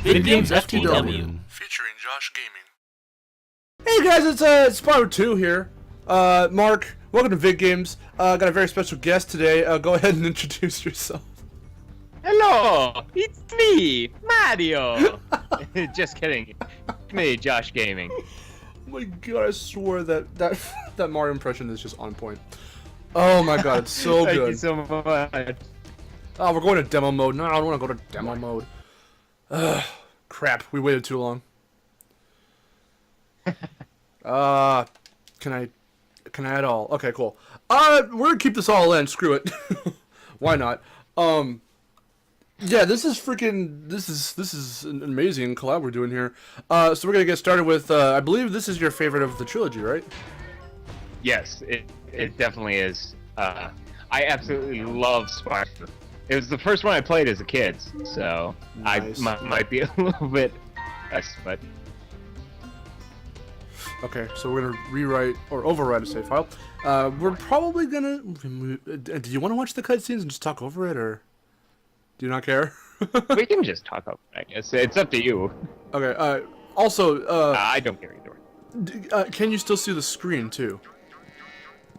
VidGamesFTW. Featuring Josh Gaming. Hey guys, it's Spyro 2 here. Mark, welcome to VidGames. Got a very special guest today. Go ahead and introduce yourself. Hello, it's me, Mario. Just kidding. It's me, Josh Gaming. Oh my god, I swear that Mario impression is just on point. Oh my god, it's so Thank good. you so much. Oh, we're going to demo mode. No, I don't want to go to demo mode. Ugh, crap, we waited too long. Can I at all? Okay, cool. We're gonna keep this all in. Screw it. Why not? Yeah, this is an amazing collab we're doing here. So we're gonna get started with. I believe this is your favorite of the trilogy, right? Yes, it definitely is. I absolutely love Spyro. It was the first one I played as a kid, so Nice. I might be a little bit less, but Okay, so we're gonna rewrite or overwrite a save file. We're probably gonna. Do you want to watch the cutscenes and just talk over it, or do you not care? we can just talk about it, I guess. It's up to you. Okay. Also, I don't care either. can you still see the screen too?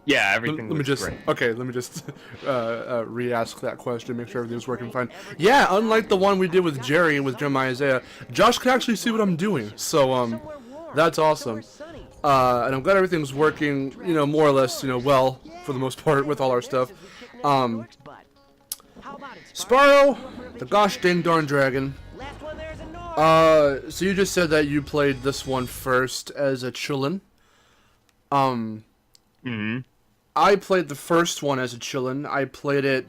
Yeah, everything Let me looks just. great. Okay, let me just re-ask that question. Make sure everything's working fine. Yeah, unlike the one we did with Jerry and with Jeremiah Isaiah, Josh can actually see what I'm doing. So that's awesome. And I'm glad everything's working, more or less, well, for the most part, with all our stuff. Spyro, the gosh dang darn dragon. So you just said that you played this one first as a chillin'. I played the first one as a chillin'. I played it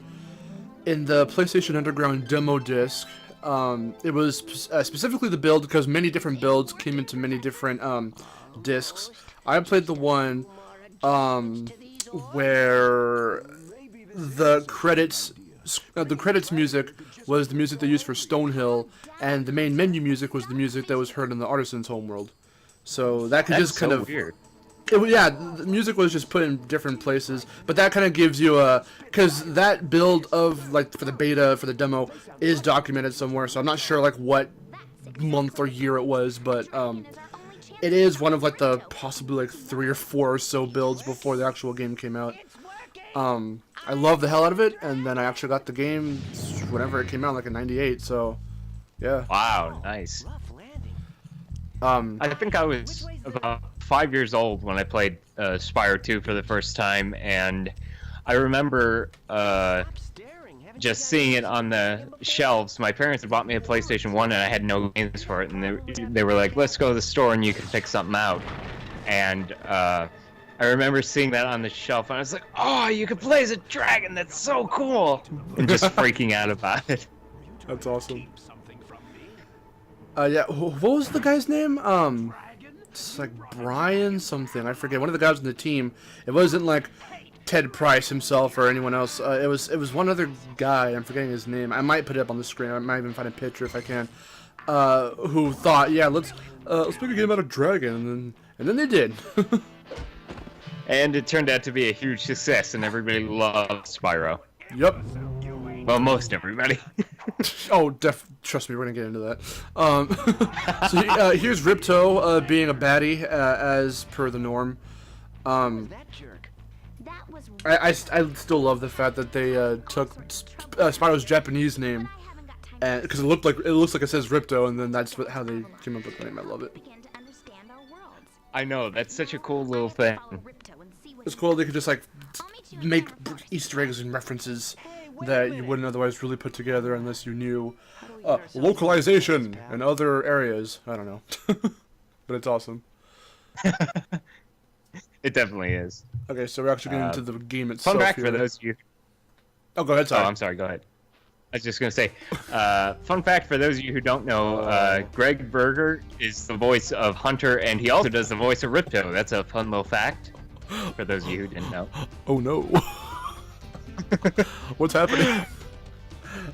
in the PlayStation Underground demo disc. It was specifically the build because many different builds came into many different discs. I played the one where the credits music was the music they used for Stonehill, and the main menu music was the music that was heard in the Artisan's Homeworld. So that could just kind of weird. Yeah, the music was just put in different places, but that kind of gives you because that build of, like, for the beta, for the demo, is documented somewhere, so I'm not sure, like, what month or year it was, but, it is one of, like, the possibly, like, 3 or 4 or so builds before the actual game came out. I love the hell out of it, and then I actually got the game whenever it came out, like in '98, so, yeah. Wow, nice. I I think I was about 5 years old when I played Spyro 2 for the first time, and I remember just seeing it on the shelves. My parents had bought me a PlayStation 1 and I had no games for it, and they were like, let's go to the store and you can pick something out. And I remember seeing that on the shelf and I was like, oh, you can play as a dragon, that's so cool! And just freaking out about it. That's awesome. Yeah, what was the guy's name? It's like Brian something. I forget. One of the guys on the team. It wasn't like Ted Price himself or anyone else. It was one other guy. I'm forgetting his name. I might put it up on the screen. I might even find a picture if I can. Who thought, yeah, let's make a game out of Dragon, and then they did. And it turned out to be a huge success, and everybody loved Spyro. Yep. Well, most everybody. Oh, trust me, we're gonna get into that. So here's Ripto being a baddie, as per the norm. I still love the fact that they took Spyro's Japanese name, and because it looks like it says Ripto, and then that's how they came up with the name. I love it. I know, that's such a cool little thing. It's cool they could just like make Easter eggs and references that you wouldn't otherwise really put together unless you knew localization in other areas. I don't know. But it's awesome. It definitely is. Okay, so we're actually getting into the game itself. Fun fact here. for those of you... Oh, go ahead, sorry. Oh, I'm sorry, go ahead. I was just going to say, fun fact for those of you who don't know, Greg Berger is the voice of Hunter, and he also does the voice of Ripto. That's a fun little fact for those of you who didn't know. Oh, no. What's happening?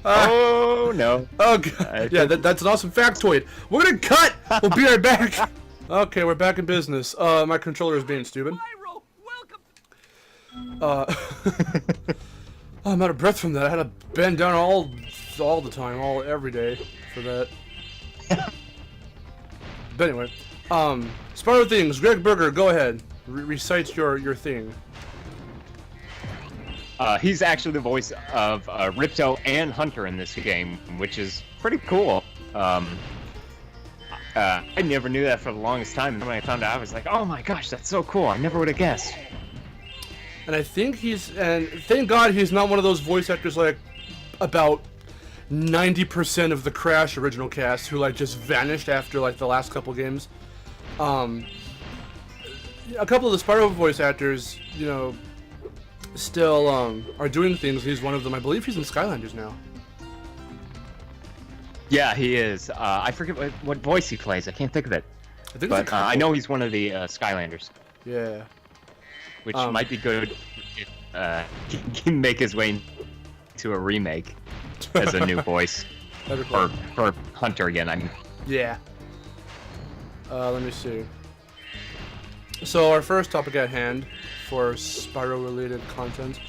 Oh, no. Oh, God. Yeah, that's an awesome factoid. We're gonna cut! We'll be right back. Okay, we're back in business. My controller is being stupid. I'm out of breath from that. I had to bend down all the time, every day for that. But anyway, Spyro things. Greg Berger, go ahead. Recite your thing. He's actually the voice of Ripto and Hunter in this game, which is pretty cool. I never knew that for the longest time, and when I found out, I was like, oh my gosh, that's so cool. I never would have guessed. And I think and thank God he's not one of those voice actors like about 90% of the Crash original cast who like just vanished after like the last couple games. A couple of the Spyro voice actors, you know, still are doing things. He's one of them. I believe he's in Skylanders now. Yeah, he is. I forget what voice he plays. I can't think of it. But I know he's one of the Skylanders. Yeah. Which might be good if he can make his way into a remake as a new voice. Cool. For Hunter again, I mean. Yeah. Let me see. So our first topic at hand for Spyro-related content.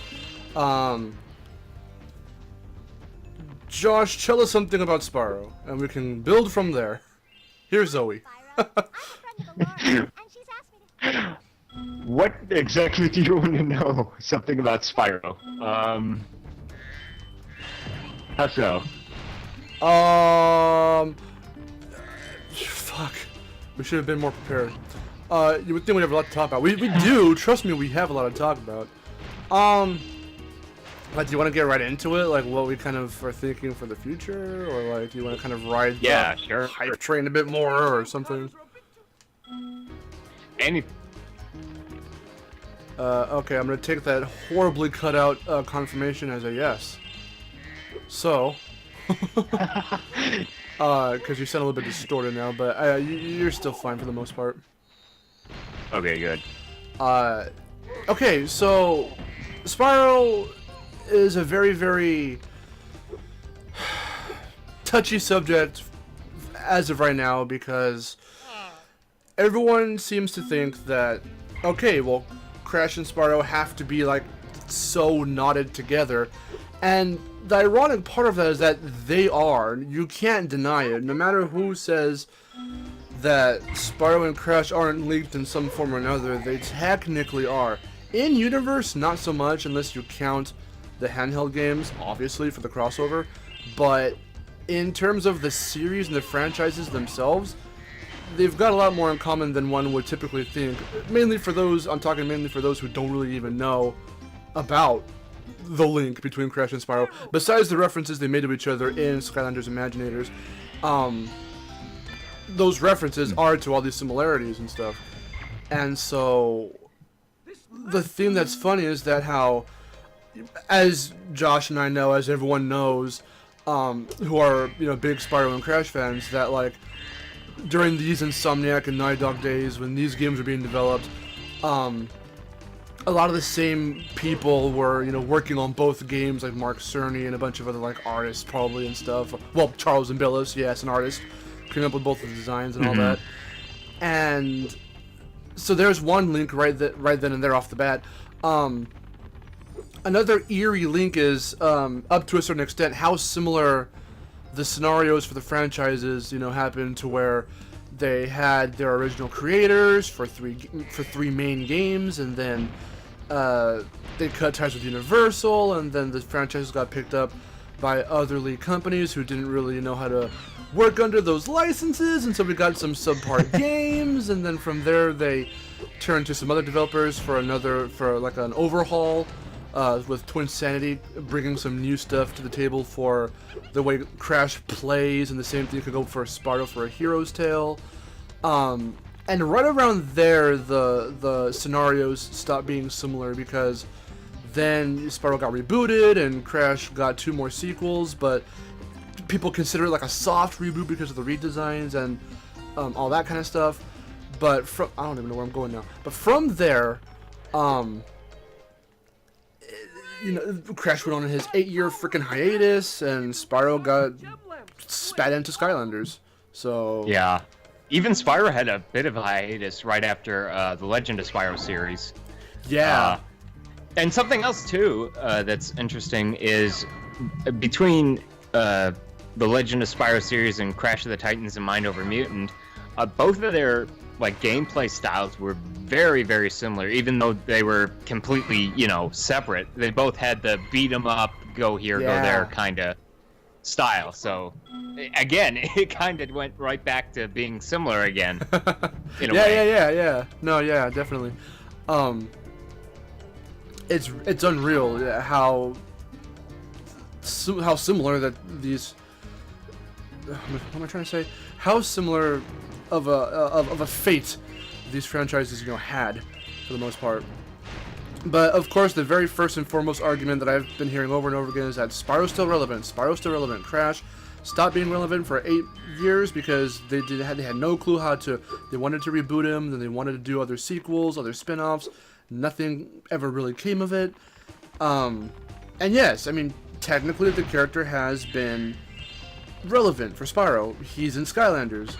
Josh, tell us something about Spyro, and we can build from there. Here's Zoe. What exactly do you want to know? Something about Spyro. How so? Fuck. We should have been more prepared. You would think we'd have a lot to talk about. We do. Trust me, we have a lot to talk about. Like, do you want to get right into it? Like, what we kind of are thinking for the future? Or, like, do you want to kind of ride the hype train a bit more or something? Okay, I'm going to take that horribly cut out confirmation as a yes. So, because you sound a little bit distorted now, but you're still fine for the most part. Okay, good. Okay, so Spyro is a very, very touchy subject as of right now because everyone seems to think that, okay, well, Crash and Spyro have to be like so knotted together, and the ironic part of that is that they are. You can't deny it. No matter who says that Spyro and Crash aren't linked in some form or another, they technically are. In universe, not so much unless you count the handheld games, obviously, for the crossover. But in terms of the series and the franchises themselves, they've got a lot more in common than one would typically think. Mainly for those, I'm talking mainly for those who don't really even know about the link between Crash and Spyro, besides the references they made to each other in Skylanders Imaginators. Those references are to all these similarities and stuff. And so the thing that's funny is that how, as Josh and I know, as everyone knows, who are, you know, big Spyro and Crash fans, that like during these Insomniac and Naughty Dog days when these games were being developed, a lot of the same people were, you know, working on both games, like Mark Cerny and a bunch of other like artists probably and stuff. Well, Charles Zimbalist, yes, an artist, came up with both the designs and all that. And so there's one link right then and there off the bat. Another eerie link is, up to a certain extent, how similar the scenarios for the franchises, you know, happen to where they had their original creators for three main games, and then they cut ties with Universal, and then the franchises got picked up by other lead companies who didn't really know how to work under those licenses, and so we got some subpar games, and then from there they turned to some other developers for like an overhaul, with Twin Sanity bringing some new stuff to the table for the way Crash plays, and the same thing could go for Spyro for A Hero's Tale. And right around there, the scenarios stopped being similar because then Spyro got rebooted and Crash got 2 more sequels, but people consider it like a soft reboot because of the redesigns and all that kind of stuff. But I don't even know where I'm going now. But from there, you know, Crash went on his 8-year freaking hiatus, and Spyro got spat into Skylanders. So yeah, even Spyro had a bit of a hiatus right after the Legend of Spyro series. Yeah, and something else too that's interesting is between the Legend of Spyro series and Crash of the Titans and Mind Over Mutant, both of their like gameplay styles were very, very similar, even though they were completely, you know, separate. They both had the beat 'em up, go here, go there kind of style. So again, it kind of went right back to being similar again. In a way. Yeah. No, yeah, definitely. It's unreal how similar that these. What am I trying to say? How similar of a fate these franchises, you know, had for the most part. But of course, the very first and foremost argument that I've been hearing over and over again is that Spyro's still relevant. Spyro's still relevant. Crash stopped being relevant for 8 years because they had no clue how to. They wanted to reboot him, then they wanted to do other sequels, other spin-offs. Nothing ever really came of it. And yes, I mean, technically the character has been relevant for Spyro. He's in Skylanders.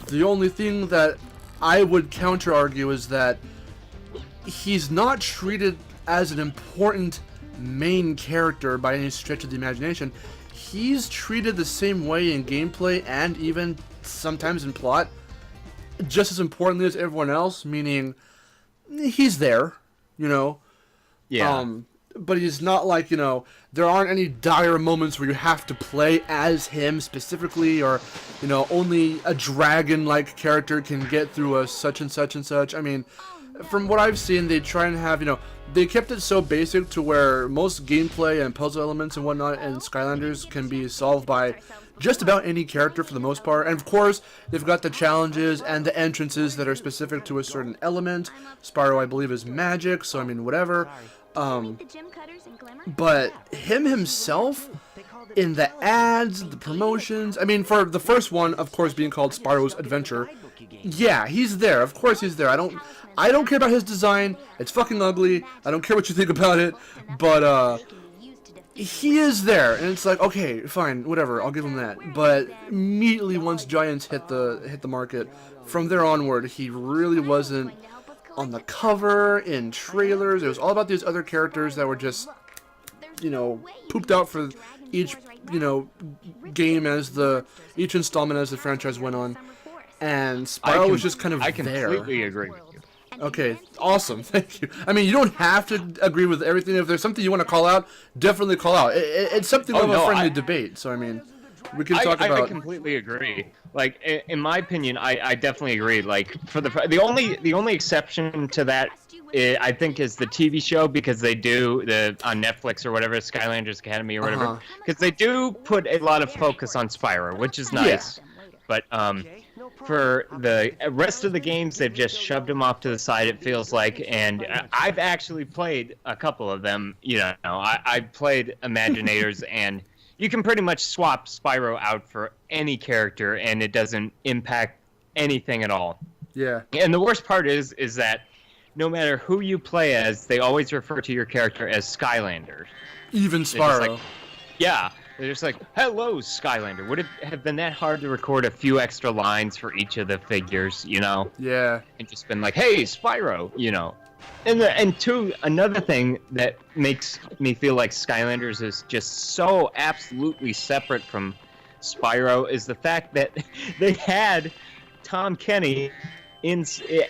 The only thing that I would counter argue is that he's not treated as an important main character by any stretch of the imagination. He's treated the same way in gameplay and even sometimes in plot, just as importantly as everyone else, meaning he's there, you know. Yeah. But he's not like, you know, there aren't any dire moments where you have to play as him specifically, or, you know, only a dragon-like character can get through a such and such and such. I mean, from what I've seen, they try and have, you know, they kept it so basic to where most gameplay and puzzle elements and whatnot in Skylanders can be solved by just about any character for the most part. And of course, they've got the challenges and the entrances that are specific to a certain element. Spyro, I believe, is magic, so I mean, whatever. But him himself, in the ads, the promotions, I mean, for the first one, of course, being called Spyro's Adventure, yeah, he's there. Of course he's there. I don't care about his design. It's fucking ugly. I don't care what you think about it. But, he is there. And it's like, okay, fine, whatever, I'll give him that. But immediately once Giants hit the market, from there onward, he really wasn't on the cover, in trailers. It was all about these other characters that were just, you know, pooped out for each, you know, game each installment as the franchise went on. And Spyro was just kind of there. I completely agree with you. Okay, awesome, thank you. I mean, you don't have to agree with everything. If there's something you want to call out, definitely call out. It's something of a friendly debate, so I mean, we can talk about... I completely agree. Like, in my opinion, I definitely agree. Like, for the only exception to that, I think, is the TV show, because they do on Netflix or whatever, Skylanders Academy or whatever, because they do put a lot of focus on Spyro, which is nice. Yeah. But for the rest of the games, they've just shoved him off to the side, it feels like. And I've actually played a couple of them. You know, I played Imaginators, and you can pretty much swap Spyro out for any character, and it doesn't impact anything at all. Yeah. And the worst part is that no matter who you play as, they always refer to your character as Skylander. Even Spyro. Yeah. They're just like, hello, Skylander. Would it have been that hard to record a few extra lines for each of the figures, you know? Yeah. And just been like, hey, Spyro, you know? And two, another thing that makes me feel like Skylanders is just so absolutely separate from Spyro is the fact that they had Tom Kenny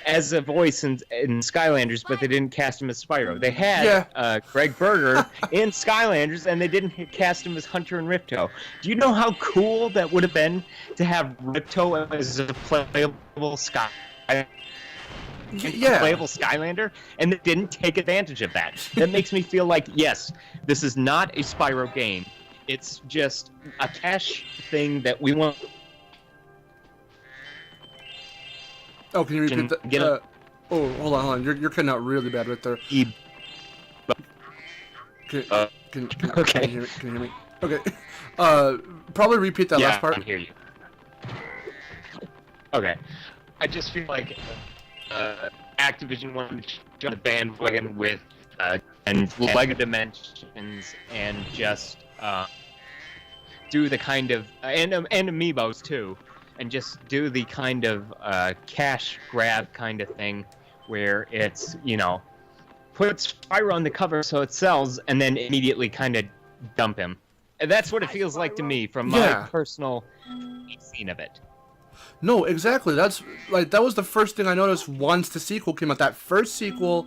as a voice in Skylanders, but they didn't cast him as Spyro. They had Greg Berger in Skylanders, and they didn't cast him as Hunter and Ripto. Do you know how cool that would have been to have Ripto as a playable playable Skylander, and they didn't take advantage of that? That makes me feel like, yes, this is not a Spyro game. It's just a cash thing that we want. Oh, can you repeat that? Oh, hold on. You're cutting out really bad right there. Can you hear me? Okay. Probably repeat that last part. I can hear you. Okay. I just feel like Activision wanted to jump the bandwagon with and Lego Dimensions and just do the kind of and Amiibos too. And just do the kind of cash grab kind of thing where it's, you know, put Spyro on the cover so it sells, and then immediately kind of dump him. And that's what it feels like to me from my personal scene of it. No, exactly. That's like that was the first thing I noticed once the sequel came out. That first sequel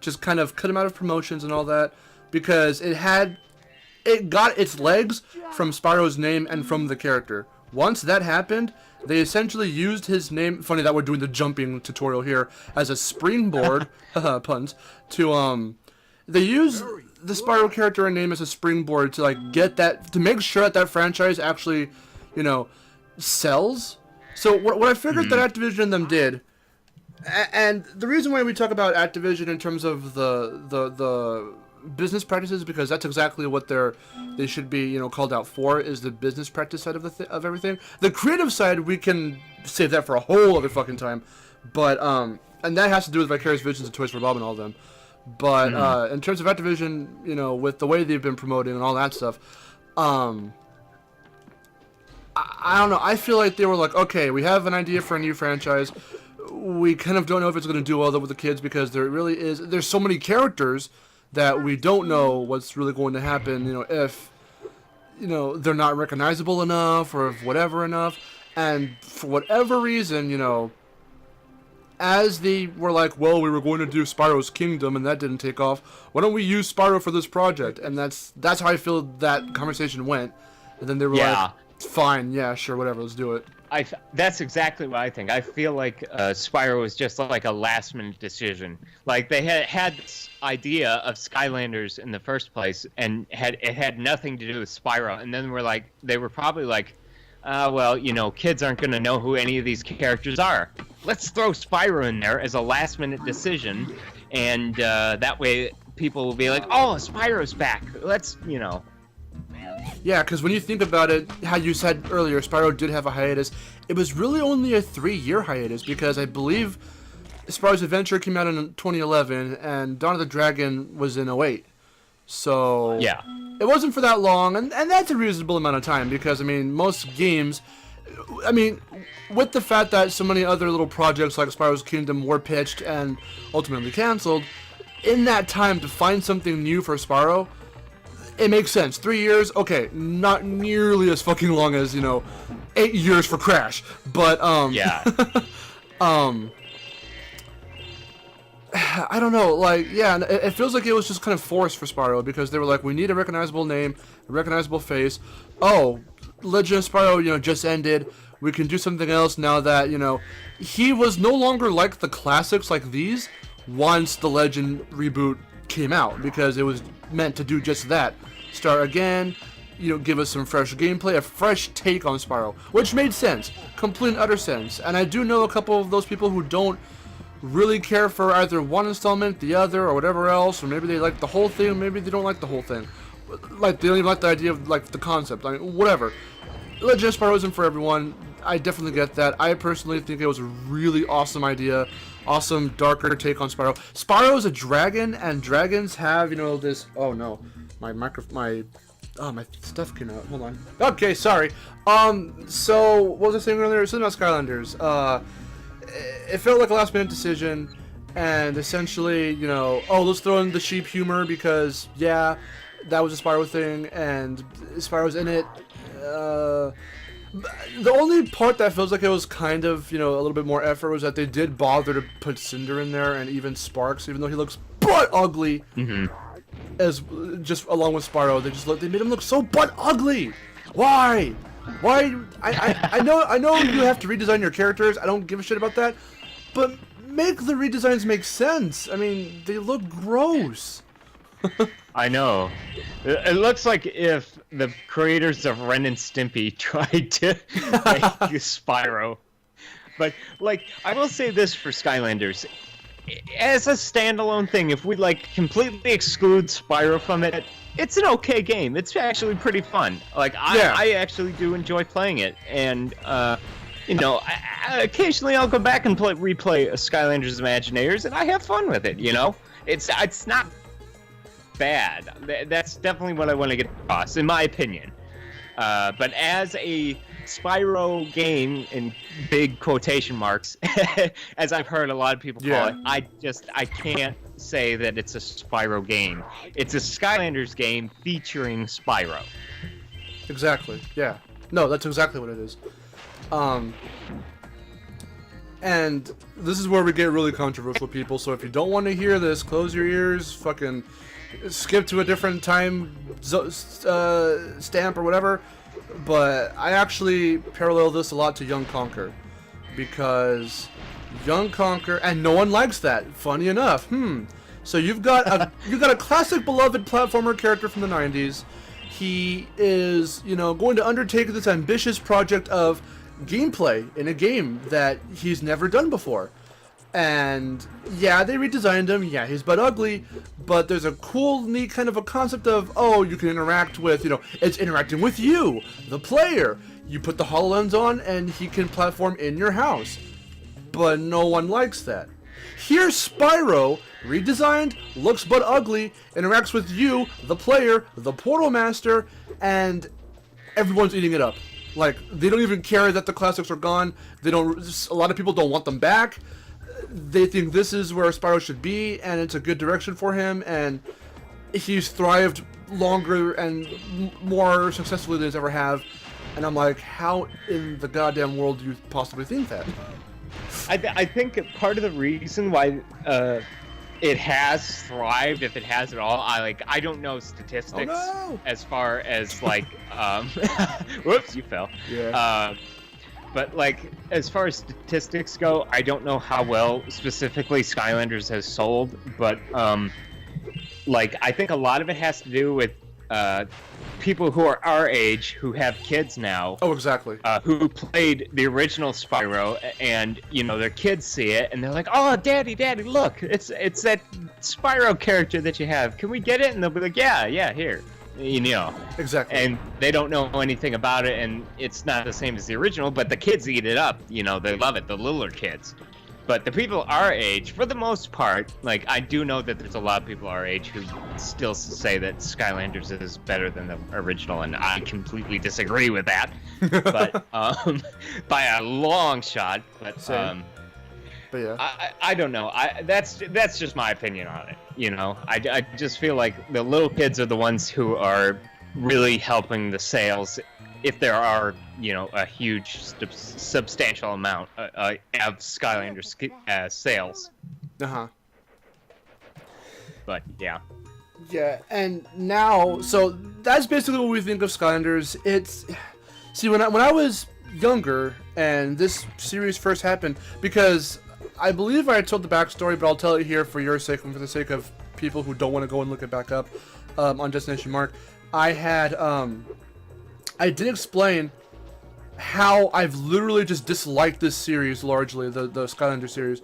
just kind of cut him out of promotions and all that because it got its legs from Spyro's name and from the character. Once that happened, they essentially used his name. Funny that we're doing the jumping tutorial here as a springboard, puns. They use the Spyro character and name as a springboard to like get that, to make sure that franchise actually, sells. So what I figured that Activision and them did, and the reason why we talk about Activision in terms of the business practices, because that's exactly what they should be called out for, is the business practice side of everything. The creative side, we can save that for a whole other fucking time, but and that has to do with Vicarious Visions and Toys for Bob and all of them. But in terms of Activision, with the way they've been promoting and all that stuff, I don't know. I feel like they were like, okay, we have an idea for a new franchise. We kind of don't know if it's going to do well with the kids because there's so many characters that we don't know what's really going to happen, if, they're not recognizable enough or if whatever enough. And for whatever reason, as they were like, well, we were going to do Spyro's Kingdom and that didn't take off. Why don't we use Spyro for this project? And that's how I feel that conversation went. And then they were like, fine, yeah, sure, whatever, let's do it. That's exactly what I think. I feel like Spyro was just like a last-minute decision. Like they had this idea of Skylanders in the first place, and it had nothing to do with Spyro. And then they were probably like, well, kids aren't going to know who any of these characters are. Let's throw Spyro in there as a last-minute decision, and that way people will be like, oh, Spyro's back. Let's. Yeah, because when you think about it, how you said earlier, Spyro did have a hiatus. It was really only a 3-year hiatus because I believe Spyro's Adventure came out in 2011 and Dawn of the Dragon was in 2008. So yeah, it wasn't for that long, and that's a reasonable amount of time because, most games, with the fact that so many other little projects like Spyro's Kingdom were pitched and ultimately canceled, in that time to find something new for Spyro, it makes sense. 3 years, okay, not nearly as fucking long as, 8 years for Crash, but, yeah. I don't know, it feels like it was just kind of forced for Spyro, because they were like, we need a recognizable name, a recognizable face. Oh, Legend of Spyro, just ended. We can do something else now that, he was no longer like the classics like these once the Legend reboot came out, because it was meant to do just that. Start again, give us some fresh gameplay, a fresh take on Spyro, which made sense, complete and utter sense. And I do know a couple of those people who don't really care for either one installment, the other, or whatever else, or maybe they like the whole thing, maybe they don't like the whole thing. Like, they don't even like the idea of, the concept, whatever. Legend of Spyro isn't for everyone, I definitely get that. I personally think it was a really awesome idea, awesome, darker take on Spyro. Spyro is a dragon, and dragons have, this, oh no, my stuff came out, hold on. Okay, sorry. So, what was I saying earlier? Something about Skylanders. It felt like a last minute decision, and essentially, oh, let's throw in the sheep humor because, yeah, that was a Spyro thing, and Spyro's in it. The only part that feels like it was kind of, a little bit more effort was that they did bother to put Cinder in there, and even Sparks, even though he looks butt ugly, as just along with Spyro, they made him look so butt ugly. Why? I know you have to redesign your characters. I don't give a shit about that, but make the redesigns make sense. They look gross. I know. It looks like if the creators of Ren and Stimpy tried to make Spyro. But, I will say this for Skylanders. As a standalone thing, if we, completely exclude Spyro from it, it's an okay game. It's actually pretty fun. I actually do enjoy playing it. And, occasionally I'll go back and replay a Skylanders Imagineers, and I have fun with it, It's not bad. That's definitely what I want to get across, in my opinion. But as a Spyro game, in big quotation marks, as I've heard a lot of people call it, I can't say that it's a Spyro game. It's a Skylanders game featuring Spyro. Exactly. Yeah. No, that's exactly what it is. And this is where we get really controversial, people. So if you don't want to hear this, close your ears. Fucking skip to a different time stamp or whatever. But I actually parallel this a lot to Young Conquer, because Young Conquer, and no one likes that. Funny enough. So you've got a classic beloved platformer character from the 90s. He is, going to undertake this ambitious project of gameplay in a game that he's never done before. And yeah, they redesigned him. Yeah, he's butt ugly, but there's a cool, neat kind of a concept of, oh, you can interact with, it's interacting with you, the player. You put the HoloLens on and he can platform in your house. But no one likes that. Here's Spyro, redesigned, looks but ugly, interacts with you, the player, the Portal Master, and everyone's eating it up. Like, they don't even care that the classics are gone. A lot of people don't want them back. They think this is where Spyro should be, and it's a good direction for him, and he's thrived longer and more successfully than he's ever have. And I'm like, how in the goddamn world do you possibly think that? I think part of the reason why it has thrived, if it has at all, I don't know statistics as far as like whoops, you fell. Yeah. But as far as statistics go, I don't know how well specifically Skylanders has sold, but I think a lot of it has to do with people who are our age who have kids now. Oh, exactly. Who played the original Spyro, and their kids see it and they're like, "Oh, Daddy, look! It's that Spyro character that you have. Can we get it?" And they'll be like, "Yeah, here." Exactly. And they don't know anything about it, and it's not the same as the original, but the kids eat it up. They love it, the littler kids. But the people our age, for the most part, I do know that there's a lot of people our age who still say that Skylanders is better than the original, and I completely disagree with that. But by a long shot. But yeah, I don't know. That's just my opinion on it. I just feel like the little kids are the ones who are really helping the sales, if there are a huge substantial amount of Skylanders sales. But yeah. Yeah, and now, so that's basically what we think of Skylanders. When I was younger and this series first happened, because I believe I told the backstory, but I'll tell it here for your sake and for the sake of people who don't want to go and look it back up on Destination Mark. I did explain how I've literally just disliked this series largely, the Skylanders series,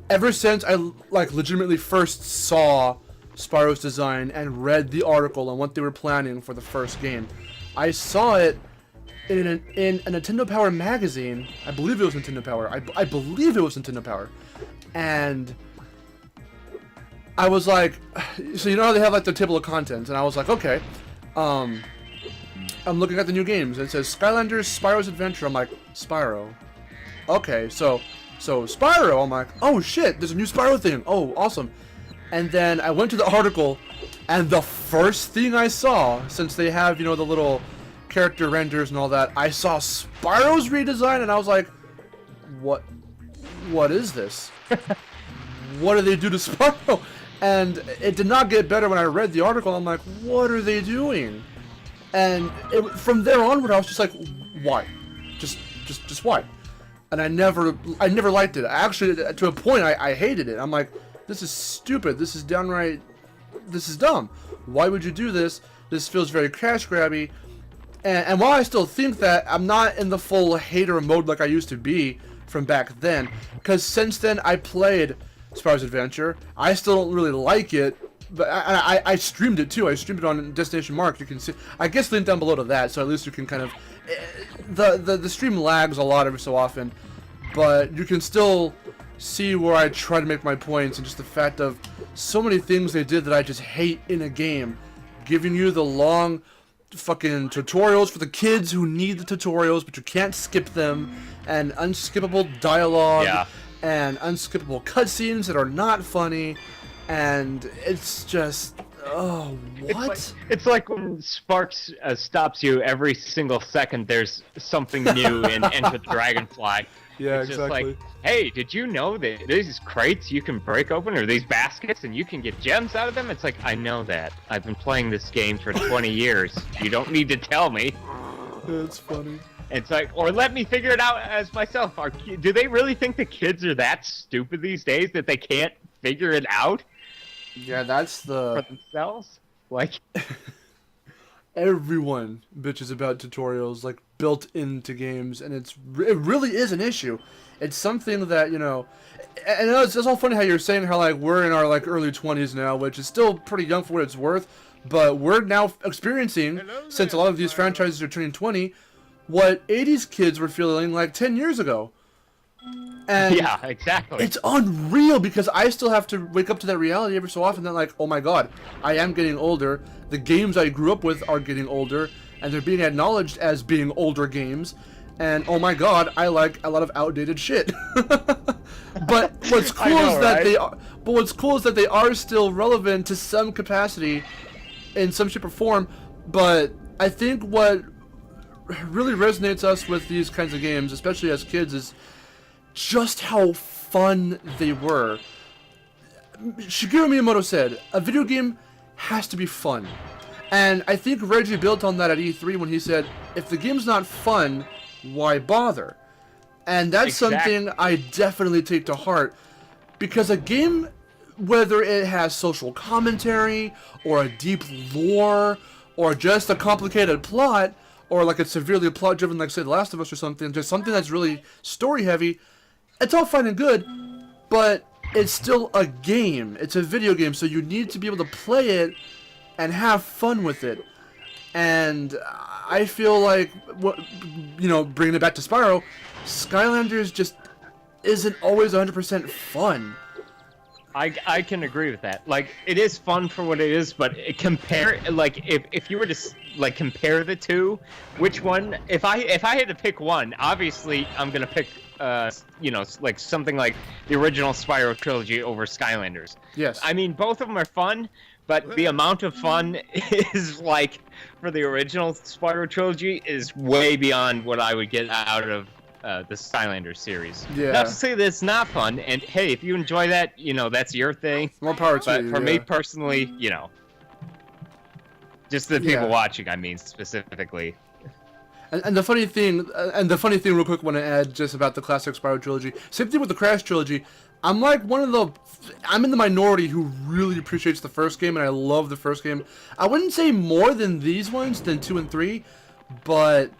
ever since I legitimately first saw Spyro's design and read the article on what they were planning for the first game. I saw it in a Nintendo Power magazine. I believe it was Nintendo Power. I believe it was Nintendo Power. And I was like, so how they have the table of contents, and I was like, okay, I'm looking at the new games, and it says Skylanders Spyro's Adventure. I'm like, Spyro. Okay, so Spyro. I'm like, oh shit, there's a new Spyro thing. Oh, awesome. And then I went to the article, and the first thing I saw, since they have, the little character renders and all that, I saw Spyro's redesign, and I was like, what is this? What did they do to Spyro? And it did not get better when I read the article. I'm like, what are they doing? And from there onward, I was just like, why? Just why? And I never liked it. Actually, to a point, I hated it. I'm like, this is stupid. This is dumb. Why would you do this? This feels very cash grabby. And while I still think that, I'm not in the full hater mode like I used to be from back then. Because since then, I played Spyro's Adventure. I still don't really like it. But I streamed it too. I streamed it on Destination Mark. You can see. I guess link down below to that, so at least you can kind of. The stream lags a lot every so often, but you can still see where I try to make my points, and just the fact of so many things they did that I just hate in a game, giving you the long fucking tutorials for the kids who need the tutorials, but you can't skip them, and unskippable dialogue, and unskippable cutscenes that are not funny. And it's just, Oh, what? It's like when Sparks stops you every single second. There's something new in Enter the Dragonfly. Yeah, it's exactly. Just like, hey, did you know that these crates you can break open, or these baskets, and you can get gems out of them? It's like, I know that. I've been playing this game for 20 years. You don't need to tell me. That's funny. It's like, or let me figure it out as myself. Do they really think the kids are that stupid these days that they can't figure it out? Yeah, that's the... For themselves? Like... Everyone bitches about tutorials, like, built into games, and it really is an issue. It's something that, you know... And it's all funny how you're saying how, like, we're in our, like, early 20s now, which is still pretty young for what it's worth, but we're now experiencing, since a lot of these franchises are turning 20, what 80s kids were feeling, like, 10 years ago. And yeah, exactly. It's unreal because I still have to wake up to that reality every so often that, like, oh my god, I am getting older. The games I grew up with are getting older, and they're being acknowledged as being older games. And oh my god, I like a lot of outdated shit. But what's cool is that they are still relevant to some capacity, in some shape or form. But I think what really resonates us with these kinds of games, especially as kids, is just how fun they were. Shigeru Miyamoto said, a video game has to be fun. And I think Reggie built on that at E3 when he said, if the game's not fun, why bother? And that's something I definitely take to heart. Because a game, whether it has social commentary, or a deep lore, or just a complicated plot, or like a severely plot-driven, like say The Last of Us or something, just something that's really story-heavy, it's all fine and good, but it's still a game. It's a video game, so you need to be able to play it and have fun with it. And I feel like, bringing it back to Spyro, Skylanders just isn't always 100% fun. I can agree with that. Like, it is fun for what it is, but if you were to like compare the two, which one? If I had to pick one, obviously I'm gonna pick like something like the original Spyro trilogy over Skylanders. Yes. I mean, both of them are fun, but the amount of fun is like for the original Spyro trilogy is way beyond what I would get out of the Skylanders series. Yeah. Not to say that it's not fun, and hey, if you enjoy that, that's your thing. More power to you. But for me personally, just the people watching, I mean, specifically. And the funny thing, real quick, I want to add just about the classic Spyro trilogy. Same thing with the Crash trilogy. I'm in the minority who really appreciates the first game, and I love the first game. I wouldn't say more than these ones, than 2 and 3, but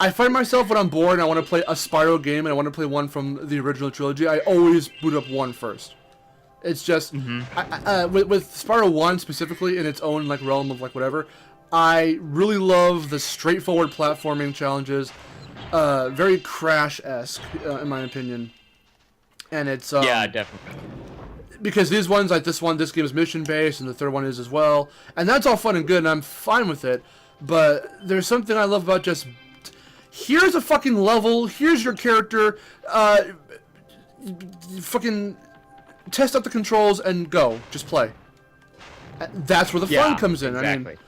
I find myself when I'm bored and I want to play a Spyro game and I want to play one from the original trilogy, I always boot up 1 first. It's just, with Spyro 1 specifically, in its own like realm of like whatever, I really love the straightforward platforming challenges, very Crash-esque, in my opinion. And it's yeah, definitely. Because these ones, like this game is mission-based, and the third one is as well, and that's all fun and good, and I'm fine with it. But there's something I love about just, here's a fucking level, here's your character, fucking test out the controls and go, just play. That's where the fun comes in. Exactly. I mean,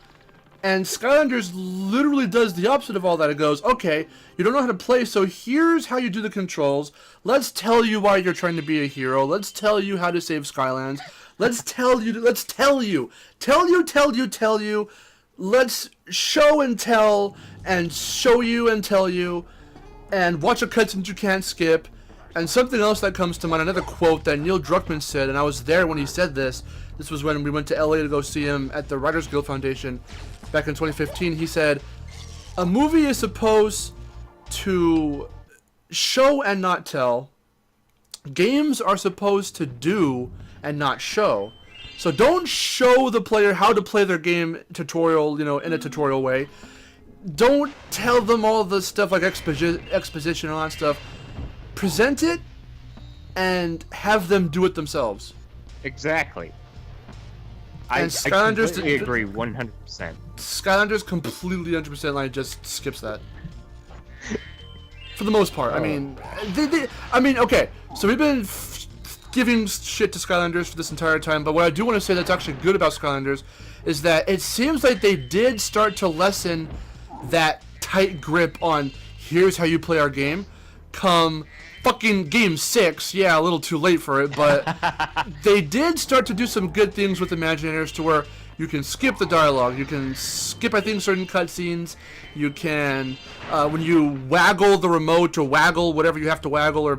and Skylanders literally does the opposite of all that. It goes, okay, you don't know how to play, so here's how you do the controls. Let's tell you why you're trying to be a hero. Let's tell you how to save Skylands. Let's tell you. Let's show and tell, and show you and tell you, and watch a cutscene you can't skip. And something else that comes to mind, another quote that Neil Druckmann said, and I was there when he said this. This was when we went to LA to go see him at the Writers Guild Foundation back in 2015. He said, a movie is supposed to show and not tell. Games are supposed to do and not show. So don't show the player how to play their game tutorial, in a tutorial way. Don't tell them all the stuff like exposition and all that stuff. Present it and have them do it themselves. Exactly. And Skylanders, I completely agree 100%. Skylanders completely 100% like just skips that. For the most part. I mean, okay. So we've been giving shit to Skylanders for this entire time, but what I do want to say that's actually good about Skylanders is that it seems like they did start to lessen that tight grip on here's how you play our game come fucking game 6. Yeah, a little too late for it, but they did start to do some good things with Imaginators to where you can skip the dialogue, you can skip, I think, certain cutscenes, you can, when you waggle the remote or waggle whatever you have to waggle or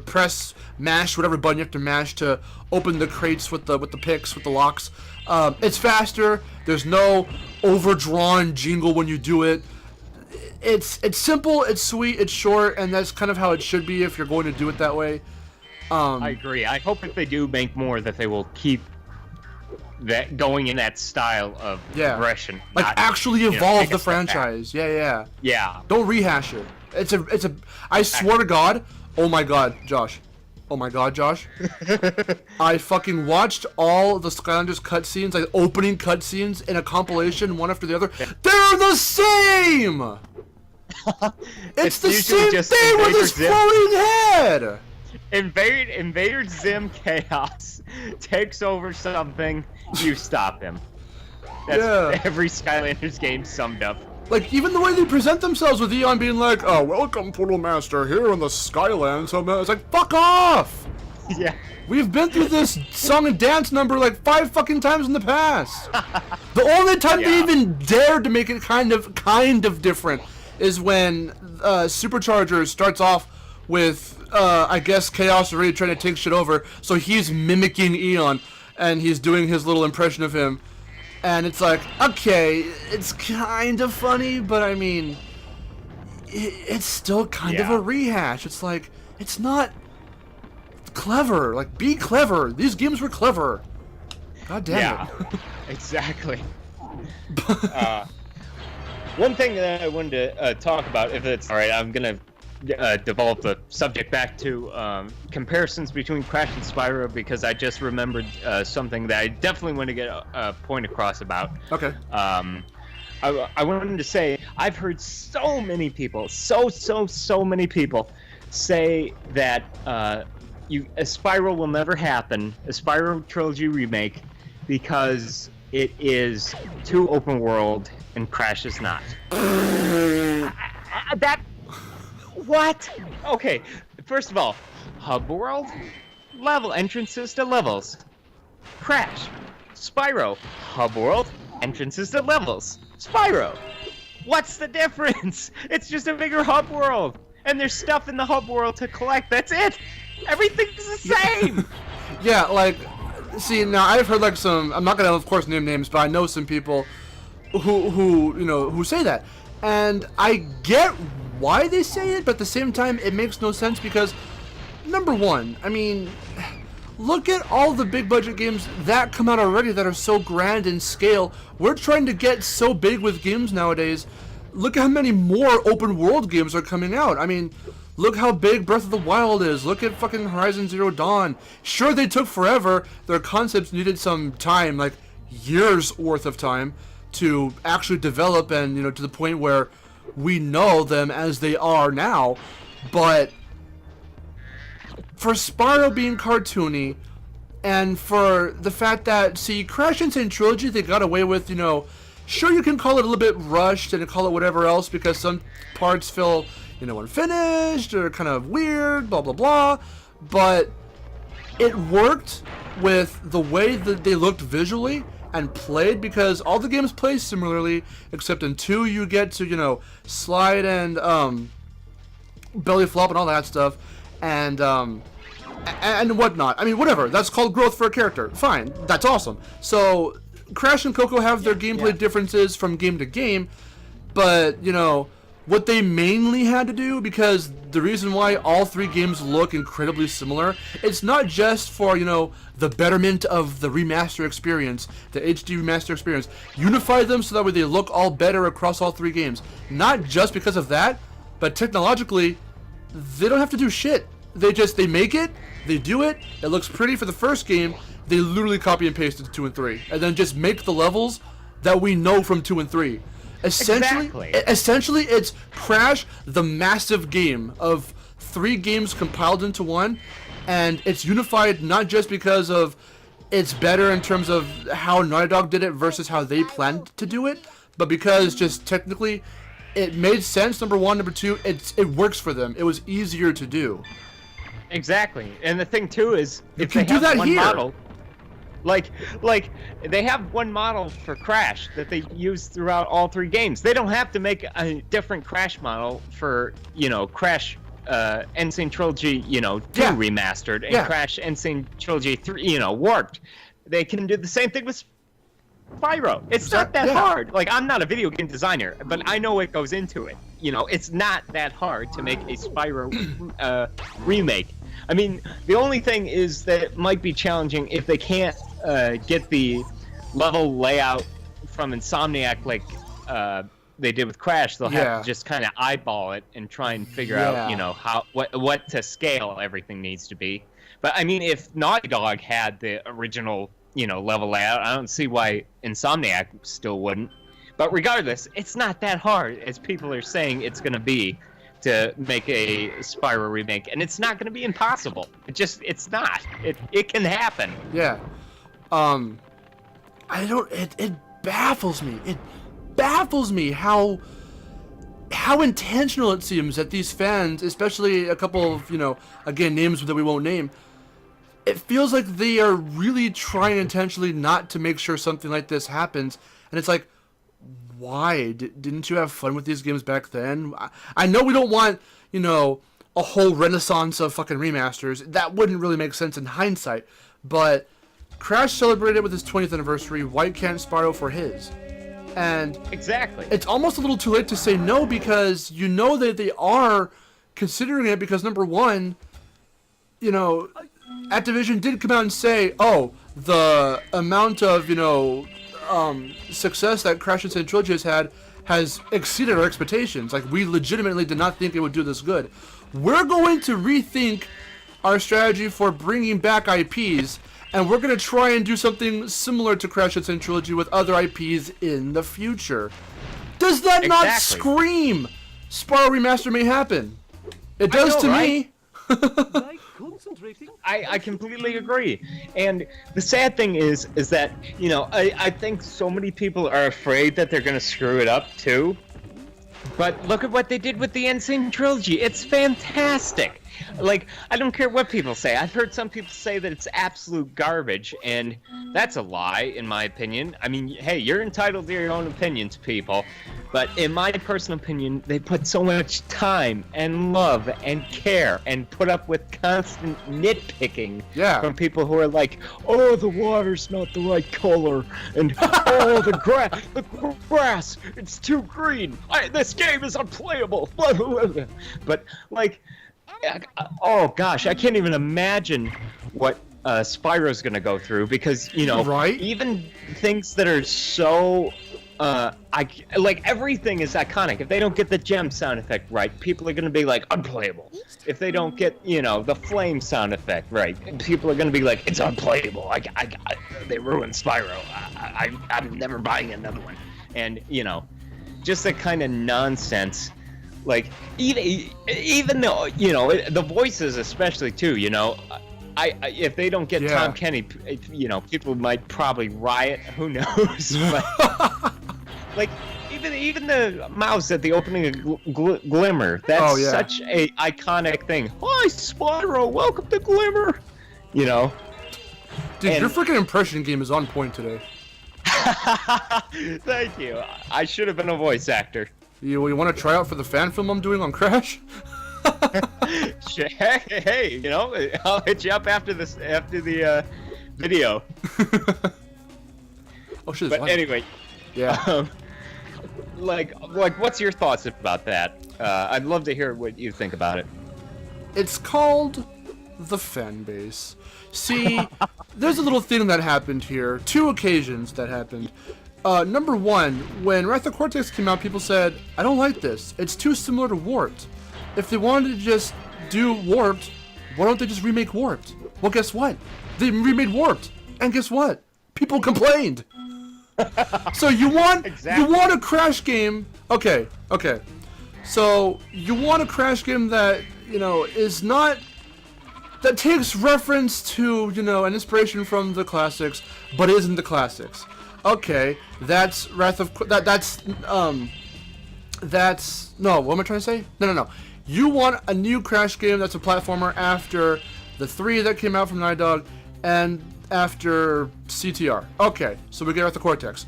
mash whatever button you have to mash to open the crates with the picks, with the locks, it's faster, there's no overdrawn jingle when you do it. It's simple, it's sweet, it's short, and that's kind of how it should be if you're going to do it that way. I agree. I hope if they do make more that they will keep that going in that style of progression. Like not, actually evolve the franchise. Yeah. Don't rehash it. It's a I swear to God, oh my God, Josh. I fucking watched all the Skylanders cutscenes, like opening cutscenes in a compilation, one after the other. They're the same! It's the same thing with his floating head! Invader Zim Chaos takes over something, you stop him. That's every Skylanders game summed up. Like, even the way they present themselves with Eon being like, oh, welcome, Poodle Master, here in the Skylands. It's like, fuck off! Yeah. We've been through this song and dance number like 5 fucking times in the past. The only time they even dared to make it kind of different is when Supercharger starts off with, I guess, Chaos already trying to take shit over, so he's mimicking Eon, and he's doing his little impression of him. And it's like, okay, it's kind of funny, but I mean, it's still kind of a rehash. It's like, it's not clever. Like, be clever. These games were clever. God damn it. Exactly. One thing that I wanted to talk about, if it's alright, I'm gonna develop the subject back to comparisons between Crash and Spyro, because I just remembered something that I definitely want to get a point across about. Okay. I wanted to say, I've heard so many people, so many people say that a Spyro will never happen, a Spyro Trilogy remake, because it is too open world and Crash is not. What? Okay, first of all, hub world, level entrances to levels. Crash, Spyro, hub world, entrances to levels. Spyro. What's the difference? It's just a bigger hub world, and there's stuff in the hub world to collect. That's it. Everything's the same. Yeah, like, see, now I've heard like some. I'm not gonna, of course, name names, but I know some people who say that, and I get why they say it, but at the same time it makes no sense because, number one, I mean, look at all the big budget games that come out already that are so grand in scale. We're trying to get so big with games nowadays. Look at how many more open world games are coming out. I mean, look how big Breath of the Wild is. Look at fucking Horizon Zero Dawn. Sure, they took forever. Their concepts needed some time, like years worth of time, to actually develop and, to the point where we know them as they are now. But for Spyro being cartoony, and for the fact that, see, Crash Insane Trilogy, they got away with, sure, you can call it a little bit rushed and call it whatever else because some parts feel, unfinished or kind of weird, blah, blah, blah. But it worked with the way that they looked visually and played, because all the games play similarly, except in 2 you get to, slide and belly flop and all that stuff, and whatnot. I mean, whatever. That's called growth for a character. Fine. That's awesome. So Crash and Coco have their gameplay differences from game to game, but, what they mainly had to do, because the reason why all 3 games look incredibly similar, it's not just for, the betterment of the remaster experience, the HD remaster experience. Unify them so that way they look all better across all 3 games. Not just because of that, but technologically, they don't have to do shit. They make it, they do it, it looks pretty for the first game, they literally copy and paste it to 2 and 3, and then just make the levels that we know from 2 and 3. Essentially, it's Crash, the massive game of 3 games compiled into one, and it's unified not just because of it's better in terms of how Naughty Dog did it versus how they planned to do it, but because just technically it made sense, number one. Number two, it works for them. It was easier to do. Exactly. And the thing too is, if can they do have that one here. model, like they have one model for Crash that they use throughout all 3 games. They don't have to make a different Crash model for, you know, Crash Insane Trilogy, you know, 2 remastered and Crash Insane Trilogy 3, you know, warped. They can do the same thing with Spyro. It's not that hard. Like, I'm not a video game designer, but I know what goes into it. You know, it's not that hard to make a Spyro remake. I mean, the only thing is that it might be challenging if they can't get the level layout from Insomniac like they did with Crash. They'll have to just kind of eyeball it and try and figure out, you know, what to scale everything needs to be. But I mean, if Naughty Dog had the original, you know, level layout, I don't see why Insomniac still wouldn't. But regardless, it's not that hard as people are saying it's going to be to make a Spyro remake, and it's not going to be impossible. It's not. It can happen. Yeah. It baffles me. It baffles me how intentional it seems that these fans, especially a couple of, you know, again, names that we won't name, it feels like they are really trying intentionally not to make sure something like this happens. And it's like, why? Didn't you have fun with these games back then? I know we don't want, you know, a whole renaissance of fucking remasters. That wouldn't really make sense in hindsight. But Crash celebrated with his 20th anniversary. Why can't Spyro for his? And exactly, it's almost a little too late to say no, because you know that they are considering it, because number one, you know, Activision did come out and say, oh, the amount of, you know, success that Crash Insane Trilogy has had has exceeded our expectations. Like, we legitimately did not think it would do this good. We're going to rethink our strategy for bringing back IPs, and we're going to try and do something similar to Crash Insane Trilogy with other IPs in the future. Does that not scream Spyro Remaster may happen? It does to me. I completely agree. And the sad thing is that, you know, I think so many people are afraid that they're going to screw it up too. But look at what they did with the Insane Trilogy. It's fantastic. Like, I don't care what people say. I've heard some people say that it's absolute garbage, and that's a lie, in my opinion. I mean, hey, you're entitled to your own opinions, people. But in my personal opinion, they put so much time and love and care and put up with constant nitpicking from people who are like, oh, the water's not the right color, and oh, the grass, it's too green. This game is unplayable. But, like, oh gosh, I can't even imagine what Spyro's gonna go through, because, you know, even things that are so like, everything is iconic. If they don't get the gem sound effect right, people are gonna be like, unplayable. If they don't get, you know, the flame sound effect right, people are gonna be like, it's unplayable. They ruined Spyro. I'm never buying another one. And, you know, just that kind of nonsense. Like, even though, you know, the voices especially too, you know, if they don't get Tom Kenny, you know, people might probably riot. Who knows? But, like, even the mouse at the opening of Glimmer, that's such a iconic thing. Hi, Spyro, welcome to Glimmer. You know, dude, your freaking impression game is on point today. Thank you. I should have been a voice actor. You want to try out for the fan film I'm doing on Crash? Hey, you know, I'll hit you up after the video. Oh shit! But anyway, like, what's your thoughts about that? I'd love to hear what you think about it. It's called the fan base. See, there's a little thing that happened here. 2 occasions that happened. Number one, when Wrath of Cortex came out, people said, I don't like this. It's too similar to Warped. If they wanted to just do Warped, why don't they just remake Warped? Well, guess what? They remade Warped. And guess what? People complained. So you want a Crash game. Okay. So you want a Crash game that, you know, is not that takes reference to, you know, an inspiration from the classics, but isn't the classics. Okay, that's that's no, what am I trying to say? No. You want a new Crash game that's a platformer after the 3 that came out from Naughty Dog and after CTR. Okay, so we get Wrath of Cortex.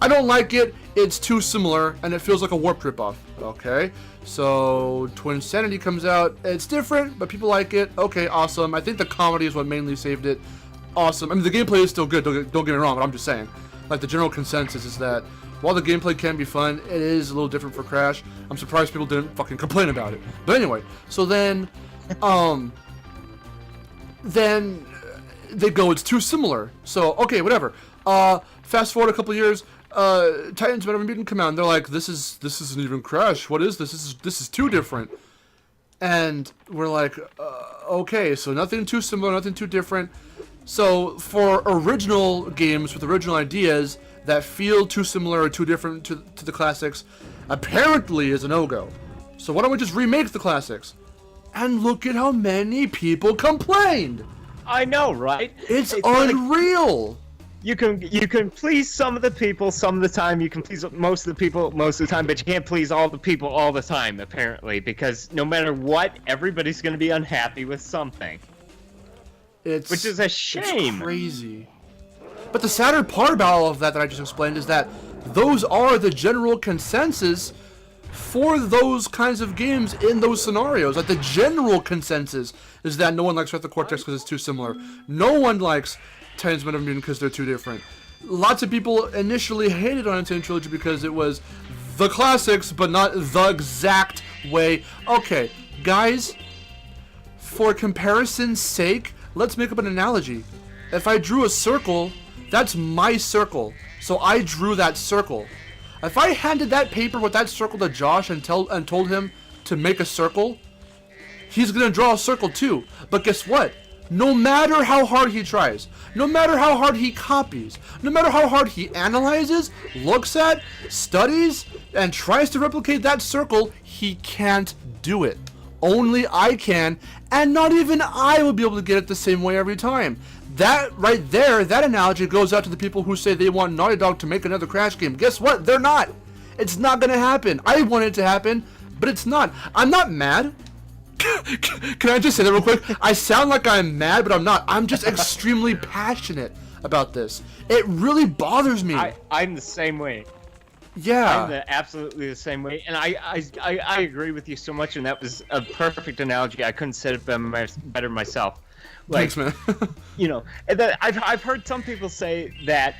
I don't like it. It's too similar, and it feels like a Warped ripoff. Okay, so Twin Sanity comes out. It's different, but people like it. Okay, awesome. I think the comedy is what mainly saved it. Awesome. I mean, the gameplay is still good. Don't get me wrong, but I'm just saying. Like, the general consensus is that while the gameplay can be fun, it is a little different for Crash. I'm surprised people didn't fucking complain about it. But anyway, so then they go, it's too similar. So, okay, whatever. Fast forward a couple years, Titans Metal Mutant come out, and they're like, this isn't even Crash. What is this? This is too different. And we're like, okay, so nothing too similar, nothing too different. So for original games with original ideas that feel too similar or too different to the classics, apparently is a no-go. So why don't we just remake the classics? And look at how many people complained. I know, right? It's unreal. Like, you can please some of the people some of the time. You can please most of the people most of the time, but you can't please all the people all the time, apparently, because no matter what, everybody's going to be unhappy with something. Which is a shame. It's crazy. But the sadder part about all of that I just explained is that those are the general consensus for those kinds of games in those scenarios. Like, the general consensus is that no one likes Wrath of Cortex because it's too similar. No one likes Titans Metal Mutant because they're too different. Lots of people initially hated on Insane Trilogy because it was the classics, but not the exact way. Okay, guys, for comparison's sake, let's make up an analogy. If I drew a circle, that's my circle. So I drew that circle. If I handed that paper with that circle to Josh and told him to make a circle, he's gonna draw a circle too. But guess what? No matter how hard he tries, no matter how hard he copies, no matter how hard he analyzes, looks at, studies, and tries to replicate that circle, he can't do it. Only I can, and not even I will be able to get it the same way every time. That right there, that analogy goes out to the people who say they want Naughty Dog to make another Crash game. Guess what? They're not. It's not gonna happen. I want it to happen, but it's not. I'm not mad. Can I just say that real quick? I sound like I'm mad, but I'm not. I'm just extremely passionate about this. It really bothers me. I'm the same way. Yeah. I'm absolutely the same way, and I agree with you so much, and that was a perfect analogy. I couldn't say it better myself. Like, thanks, man. You know, I've heard some people say that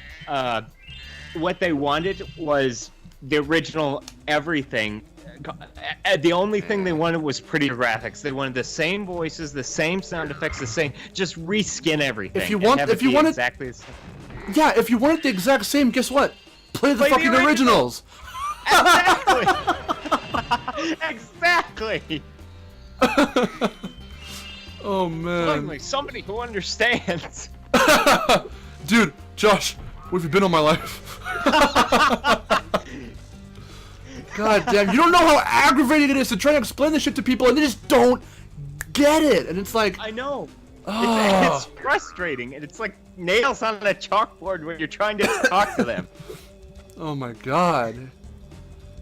what they wanted was the original everything. The only thing they wanted was pretty graphics. They wanted the same voices, the same sound effects, the same. Just reskin everything. If you want exactly the same. Yeah, if you want it the exact same, guess what? Play the fucking originals. Exactly. Exactly. Oh man. Finally, somebody who understands. Dude, Josh, where have you been all my life? God damn, you don't know how aggravating it is to try to explain this shit to people and they just don't get it. And it's like, I know. It's frustrating. And it's like nails on a chalkboard when you're trying to talk to them. Oh my god.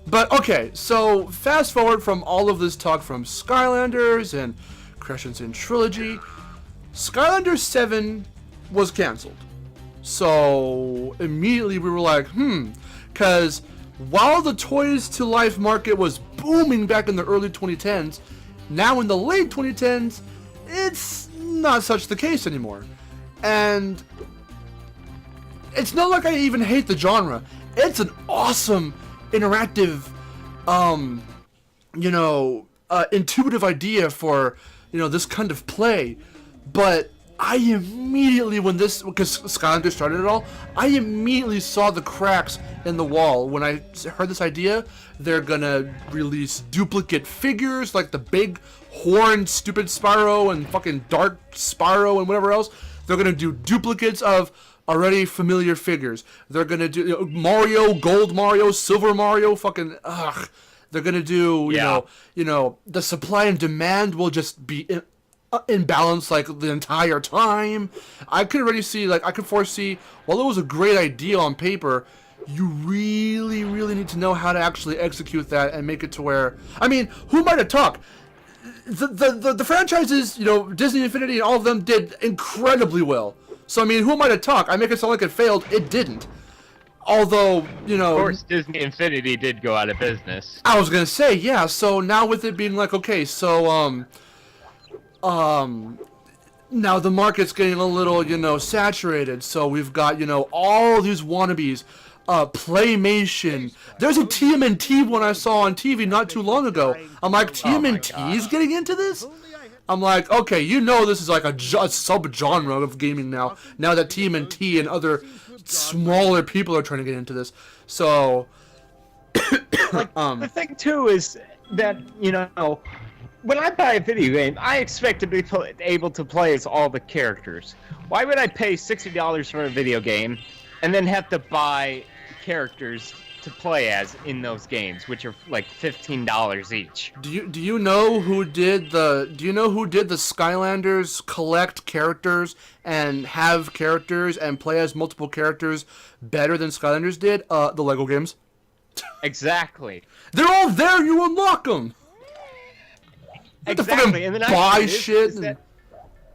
But okay, so fast forward from all of this talk from Skylanders and Crash Insane Trilogy, Skylanders 7 was canceled. So immediately we were like, because while the Toys to Life market was booming back in the early 2010s, now in the late 2010s, it's not such the case anymore. And it's not like I even hate the genre. It's an awesome, interactive, intuitive idea for, this kind of play. But I immediately, because Skylanders started it all, I immediately saw the cracks in the wall when I heard this idea. They're gonna release duplicate figures, like the big horned stupid Spyro and fucking Dark Spyro and whatever else. They're gonna do duplicates of already familiar figures. They're gonna do Mario, Gold Mario, Silver Mario, fucking ugh. They're gonna do, the supply and demand will just be imbalanced like the entire time. I could already see, like, I could foresee, while it was a great idea on paper, you really, really need to know how to actually execute that and make it to where, I mean, who am I to talk? The franchises, you know, Disney Infinity and all of them did incredibly well. So, I mean, who am I to talk? I make it sound like it failed. It didn't. Although, you know... Of course, Disney Infinity did go out of business. I was gonna say, yeah, so now with it being like, okay, so, now the market's getting a little, you know, saturated, so we've got, you know, all these wannabes, Playmation. There's a TMNT one I saw on TV not too long ago. I'm like, TMNT's getting into this? I'm like, okay, you know this is like a sub-genre of gaming now. Now that TMNT and other smaller people are trying to get into this. So, like, the thing too is that, you know, when I buy a video game, I expect to be able to play as all the characters. Why would I pay $60 for a video game and then have to buy characters to play as in those games, which are like $15 each? Do you know who did the Skylanders collect characters and have characters and play as multiple characters better than Skylanders did? The Lego games. Exactly. They're all there. You unlock them. Exactly. And then buy shit.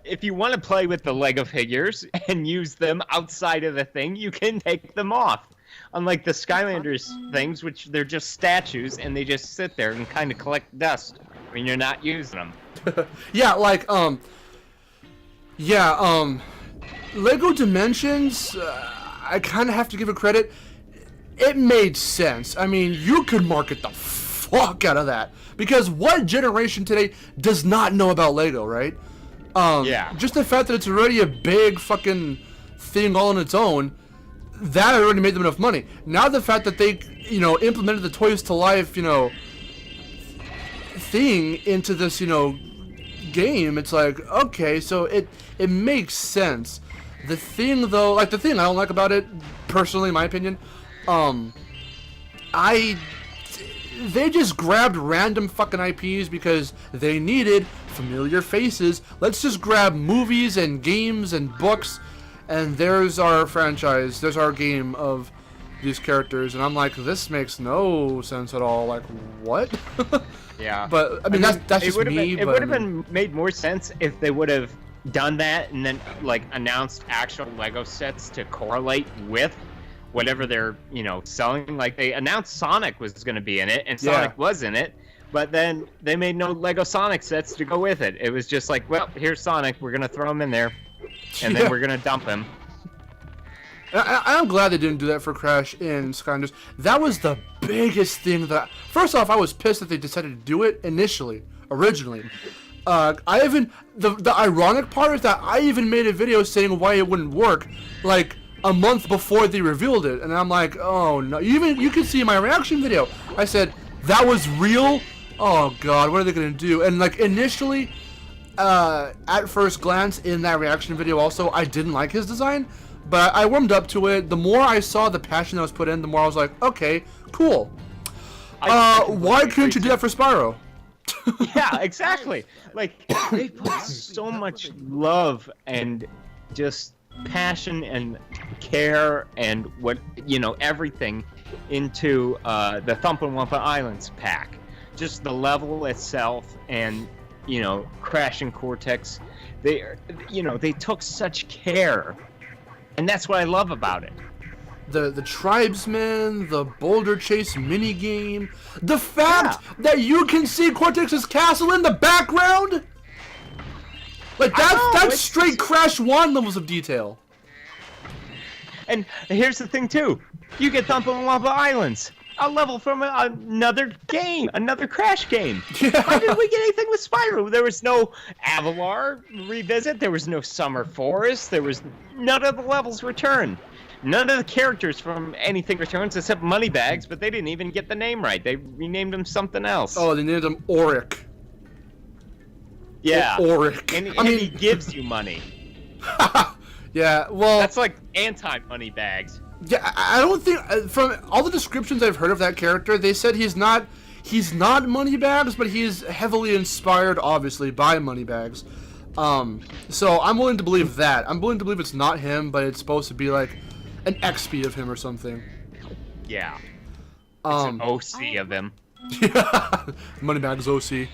If you want to play with the Lego figures and use them outside of the thing, you can take them off. Unlike the Skylanders things, which they're just statues and they just sit there and kind of collect dust when you're not using them. Yeah, like Lego Dimensions, I kind of have to give it credit. It made sense. I mean, you could market the fuck out of that. Because what generation today does not know about Lego, right? Yeah. Just the fact that it's already a big fucking thing all on its own, that already made them enough money. Now the fact that they, you know, implemented the Toys to Life, you know, thing into this, you know, game, it's like, okay, so it makes sense. The thing, though, like, the thing I don't like about it, personally, in my opinion, they just grabbed random fucking IPs because they needed familiar faces. Let's just grab movies and games and books, and there's our franchise, there's our game of these characters. And I'm like, this makes no sense at all. Like, what? Yeah. But, I mean, that's just me. It would have been made more sense if they would have done that and then, like, announced actual Lego sets to correlate with whatever they're, you know, selling. Like, they announced Sonic was going to be in it, and Sonic was in it, but then they made no Lego Sonic sets to go with it. It was just like, well, here's Sonic, we're going to throw him in there, and then we're going to dump him. I'm glad they didn't do that for Crash in Skylanders. That was the biggest thing that... First off, I was pissed that they decided to do it originally. The ironic part is that I even made a video saying why it wouldn't work, like, a month before they revealed it, and I'm like, oh no. You can see my reaction video. I said, that was real? Oh god, what are they gonna do? And like, initially, at first glance in that reaction video also, I didn't like his design, but I warmed up to it. The more I saw the passion that was put in, the more I was like, okay, cool. Why couldn't you do that for Spyro? Yeah, exactly. Like, they put so much love and just passion and care and what, you know, everything into the Thumper Wumpa Islands pack. Just the level itself and, you know, Crash and Cortex. They, you know, they took such care, and that's what I love about it. The tribesmen, the boulder chase minigame, the fact that you can see Cortex's castle in the background. Like, that's straight Crash 1 levels of detail. And here's the thing, too. You get Thumper Wumpa Islands, a level from another game, another Crash game. Yeah. Why didn't we get anything with Spyro? There was no Avalar revisit. There was no Summer Forest. There was none of the levels returned. None of the characters from anything returns except Moneybags, but they didn't even get the name right. They renamed him something else. Oh, they named him Auric. Yeah. Auric. And he gives you money. Yeah, well... That's like anti-Moneybags. Yeah, I don't think... From all the descriptions I've heard of that character, they said he's not Moneybags, but he's heavily inspired, obviously, by Moneybags. So I'm willing to believe that. I'm willing to believe it's not him, but it's supposed to be like an XP of him or something. Yeah. It's an OC of him. Yeah. Moneybags OC.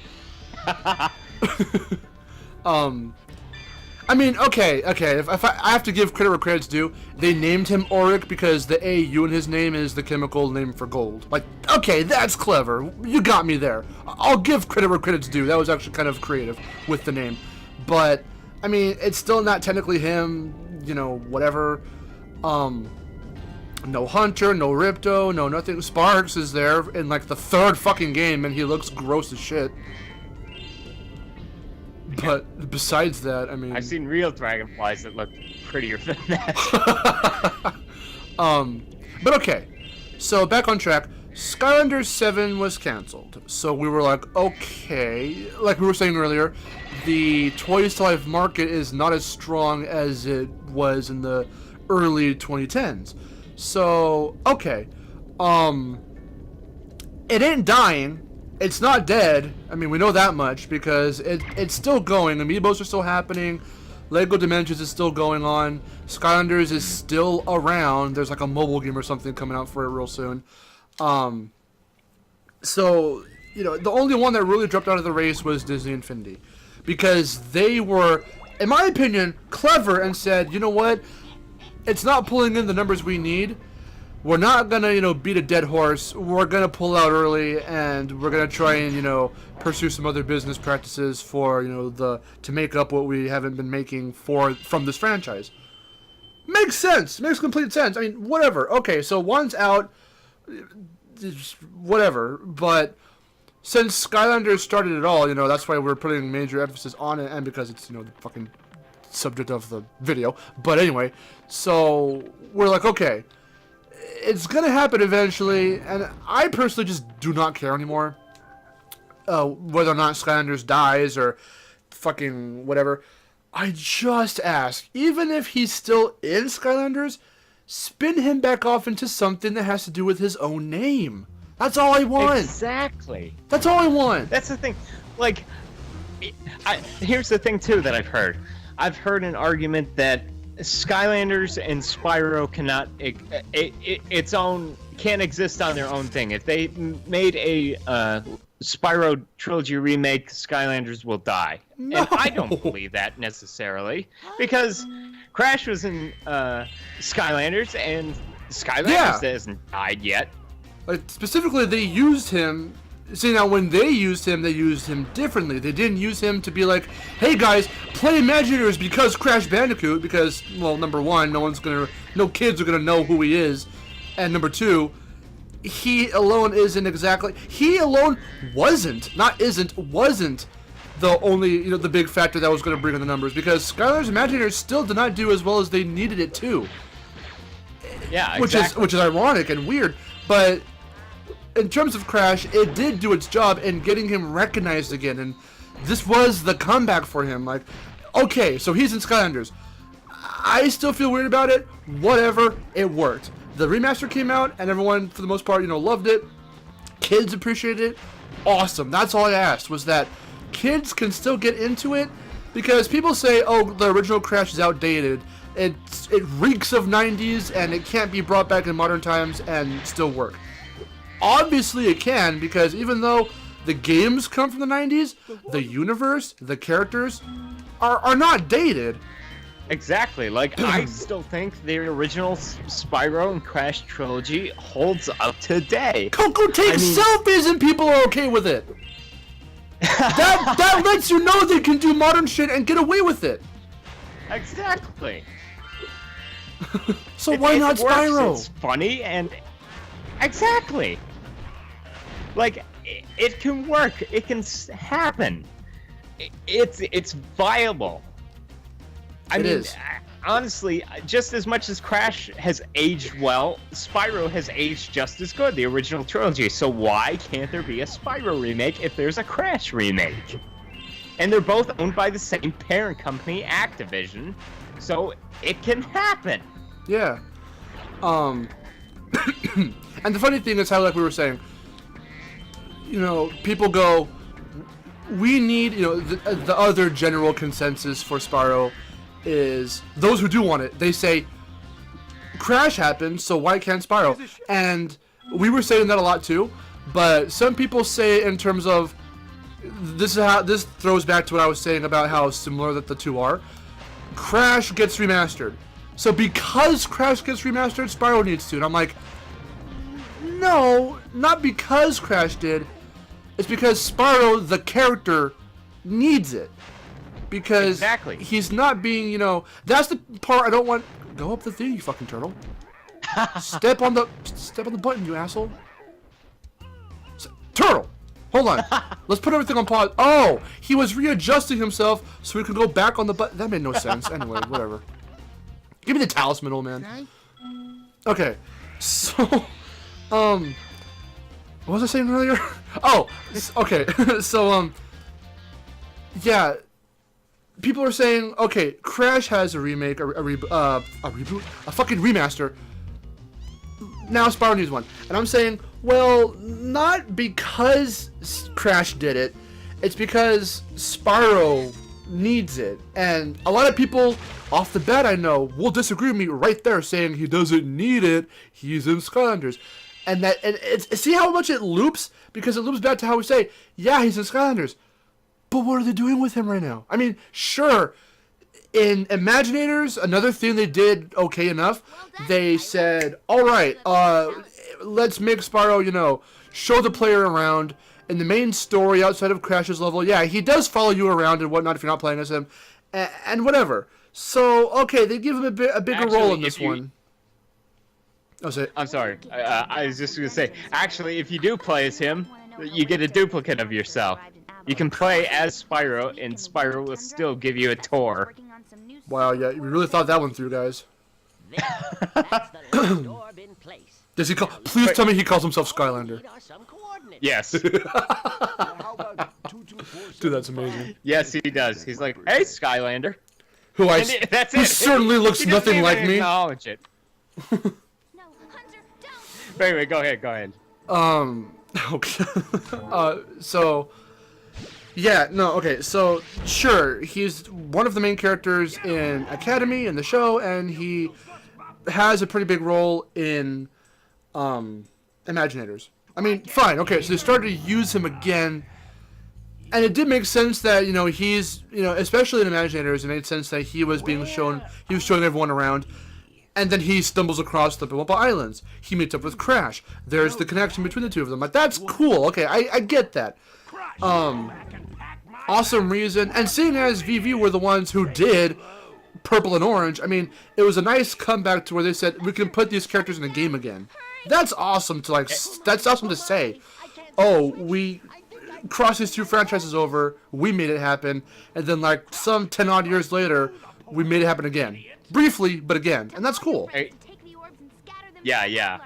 I mean, okay. If I have to give credit where credit's due, they named him Auric because the AU in his name is the chemical name for gold. Like, okay, that's clever. You got me there. I'll give credit where credit's due. That was actually kind of creative with the name. But, I mean, it's still not technically him, you know, whatever. No Hunter, no Ripto, no nothing. Sparks is there in, like, the 3rd fucking game, and he looks gross as shit. But besides that, I mean... I've seen real dragonflies that look prettier than that. But okay. So, back on track. Skylanders 7 was cancelled. So we were like, okay. Like we were saying earlier, the Toys to Life market is not as strong as it was in the early 2010s. So, okay. It ain't dying. It's not dead. I mean, we know that much because it's still going. Amiibos are still happening. Lego Dimensions is still going on. Skylanders is still around. There's like a mobile game or something coming out for it real soon. So, you know, the only one that really dropped out of the race was Disney Infinity. Because they were, in my opinion, clever and said, you know what? It's not pulling in the numbers we need. We're not gonna, you know, beat a dead horse. We're gonna pull out early, and we're gonna try and, you know, pursue some other business practices for, you know, to make up what we haven't been making from this franchise. Makes sense. Makes complete sense. I mean, whatever. Okay, so one's out, whatever. But since Skylanders started it all, you know, that's why we're putting major emphasis on it, and because it's, you know, the fucking subject of the video. But anyway, so we're like, okay. It's gonna happen eventually, and I personally just do not care anymore. Whether or not Skylanders dies or fucking whatever. I just ask, even if he's still in Skylanders, spin him back off into something that has to do with his own name. That's all I want. Exactly. That's all I want. That's the thing. Like, here's the thing too that I've heard. I've heard an argument that Skylanders and Spyro cannot its own can't exist on their own thing. If they made a Spyro trilogy remake, Skylanders will die. No. And I don't believe that necessarily, because Crash was in Skylanders, and Skylanders hasn't died yet. Like, specifically, they used him. See, now, when they used him differently. They didn't use him to be like, hey, guys, play Imagineers because Crash Bandicoot, because, well, number one, no kids are gonna know who he is, and number two, he alone wasn't the only, you know, the big factor that was gonna bring in the numbers, because Skylanders Imagineers still did not do as well as they needed it to. Yeah, exactly. Which is ironic and weird, but in terms of Crash, it did do its job in getting him recognized again, and this was the comeback for him. Like, okay, so he's in Skylanders. I still feel weird about it. Whatever, it worked. The remaster came out, and everyone, for the most part, you know, loved it. Kids appreciated it. Awesome. That's all I asked, was that kids can still get into it, because people say, oh, the original Crash is outdated. It reeks of 90s, and it can't be brought back in modern times and still work. Obviously it can, because even though the games come from the 90s, the universe, the characters are not dated. Exactly. Like, I still think the original Spyro and Crash trilogy holds up today. Coco takes selfies and people are okay with it. That lets you know they can do modern shit and get away with it. Exactly. So why not Spyro? It's funny and... Exactly. Like, it can work. It can happen. It's viable. I mean, honestly, just as much as Crash has aged well, Spyro has aged just as good, the original trilogy. So why can't there be a Spyro remake if there's a Crash remake? And they're both owned by the same parent company, Activision, so it can happen. Yeah. And the funny thing is how, like we were saying, you know, people go, we need, you know, the other general consensus for Spyro is those who do want it. They say Crash happened, so why can't Spyro? And we were saying that a lot too, but some people say in terms of this throws back to what I was saying about how similar that the two are. Crash gets remastered. So because Crash gets remastered, Spyro needs to. And I'm like, no, not because Crash did. It's because Spyro, the character, needs it. Because exactly. He's not being, you know, that's the part I don't want. Go up the thing, you fucking turtle. Step on the button, you asshole. Turtle! Hold on. Let's put everything on pause. Oh, he was readjusting himself so he could go back on the button. That made no sense. Anyway, whatever. Give me the talisman, old man. Okay. So, what was I saying earlier? Oh, okay. So, yeah. People are saying, okay, Crash has a remake, a reboot, a fucking remaster. Now Spyro needs one. And I'm saying, well, not because Crash did it. It's because Spyro needs it. And a lot of people, off the bat I know, will disagree with me right there, saying he doesn't need it. He's in Skylanders. And see how much it loops? Because it loops back to how we say, yeah, he's in Skylanders. But what are they doing with him right now? I mean, sure, in Imaginators, another thing they did okay enough, they said, all right, let's make Spyro, you know, show the player around. In the main story, outside of Crash's level, yeah, he does follow you around and whatnot if you're not playing as him, and whatever. So, okay, they give him a bigger role in this one. I'm sorry. I was just going to say, actually, if you do play as him, you get a duplicate of yourself. You can play as Spyro, and Spyro will still give you a tour. Wow, yeah, you really thought that one through, guys. Does he call? Please tell me he calls himself Skylander. Yes. Dude, that's amazing. Yes, he does. He's like, hey, Skylander. Who certainly looks he nothing like me. Acknowledge it. But anyway, go ahead. Okay. So. Yeah, no, okay, so, sure, he's one of the main characters in Academy, in the show, and he has a pretty big role in, Imaginators. I mean, fine, okay, so they started to use him again, and it did make sense that, you know, he's, you know, especially in Imaginators, it made sense that he was showing everyone around, and then he stumbles across the Bimba Islands. He meets up with Crash. There's the connection between the two of them. Like, that's cool, okay, I get that. Awesome reason, and seeing as VV were the ones who did Purple and Orange, I mean, it was a nice comeback to where they said we can put these characters in a game again. That's awesome to that's awesome to say. Oh, we crossed these two franchises over, we made it happen, and then like some 10 odd years later, we made it happen again, briefly, but again, and that's cool. Yeah.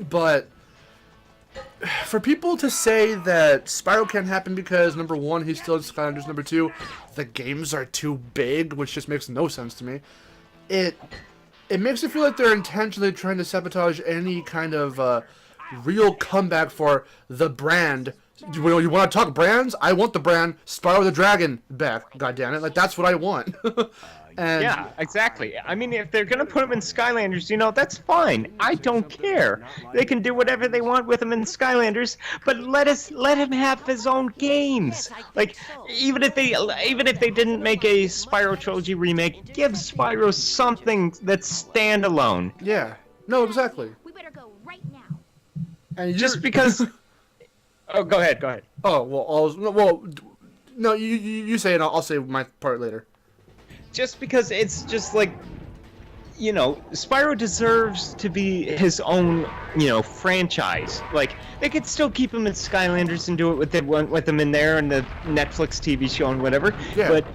But for people to say that Spyro can't happen because, number one, he's still in Skylanders, number two, the games are too big, which just makes no sense to me, it makes it feel like they're intentionally trying to sabotage any kind of real comeback for the brand. You want to talk brands? I want the brand Spyro the Dragon back, goddammit. Like, that's what I want. And yeah, exactly. I mean, if they're gonna put him in Skylanders, you know, that's fine. I don't care. They can do whatever they want with him in Skylanders, but let him have his own games. Like, even if they didn't make a Spyro trilogy remake, give Spyro something that's standalone. Yeah. No, exactly. We better go right now. And just because. Oh, go ahead. Oh no, you say it. I'll say my part later. Just because it's just like, you know, Spyro deserves to be his own, you know, franchise. Like, they could still keep him in Skylanders and do it with him in there and the Netflix TV show and whatever. Yeah. But,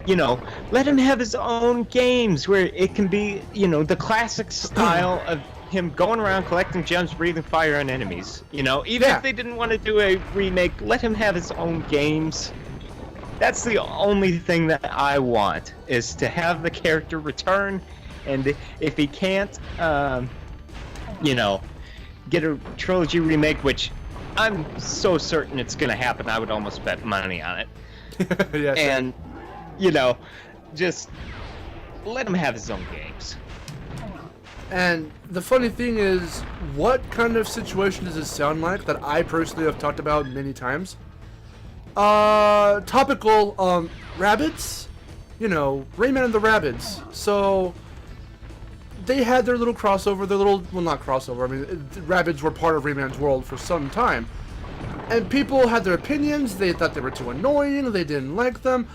you know, let him have his own games where it can be, you know, the classic style of him going around collecting gems, breathing fire on enemies. You know, even if they didn't want to do a remake, let him have his own games. That's the only thing that I want, is to have the character return, and if he can't, you know, get a trilogy remake, which I'm so certain it's gonna happen. I would almost bet money on it. Yeah, And you know, just let him have his own games. And the funny thing is, what kind of situation does it sound like that I personally have talked about many times? Topical, Rabbids? You know, Rayman and the Rabbids. So, they had their little crossover, well, not crossover, I mean, Rabbids were part of Rayman's world for some time. And people had their opinions, they thought they were too annoying, they didn't like them.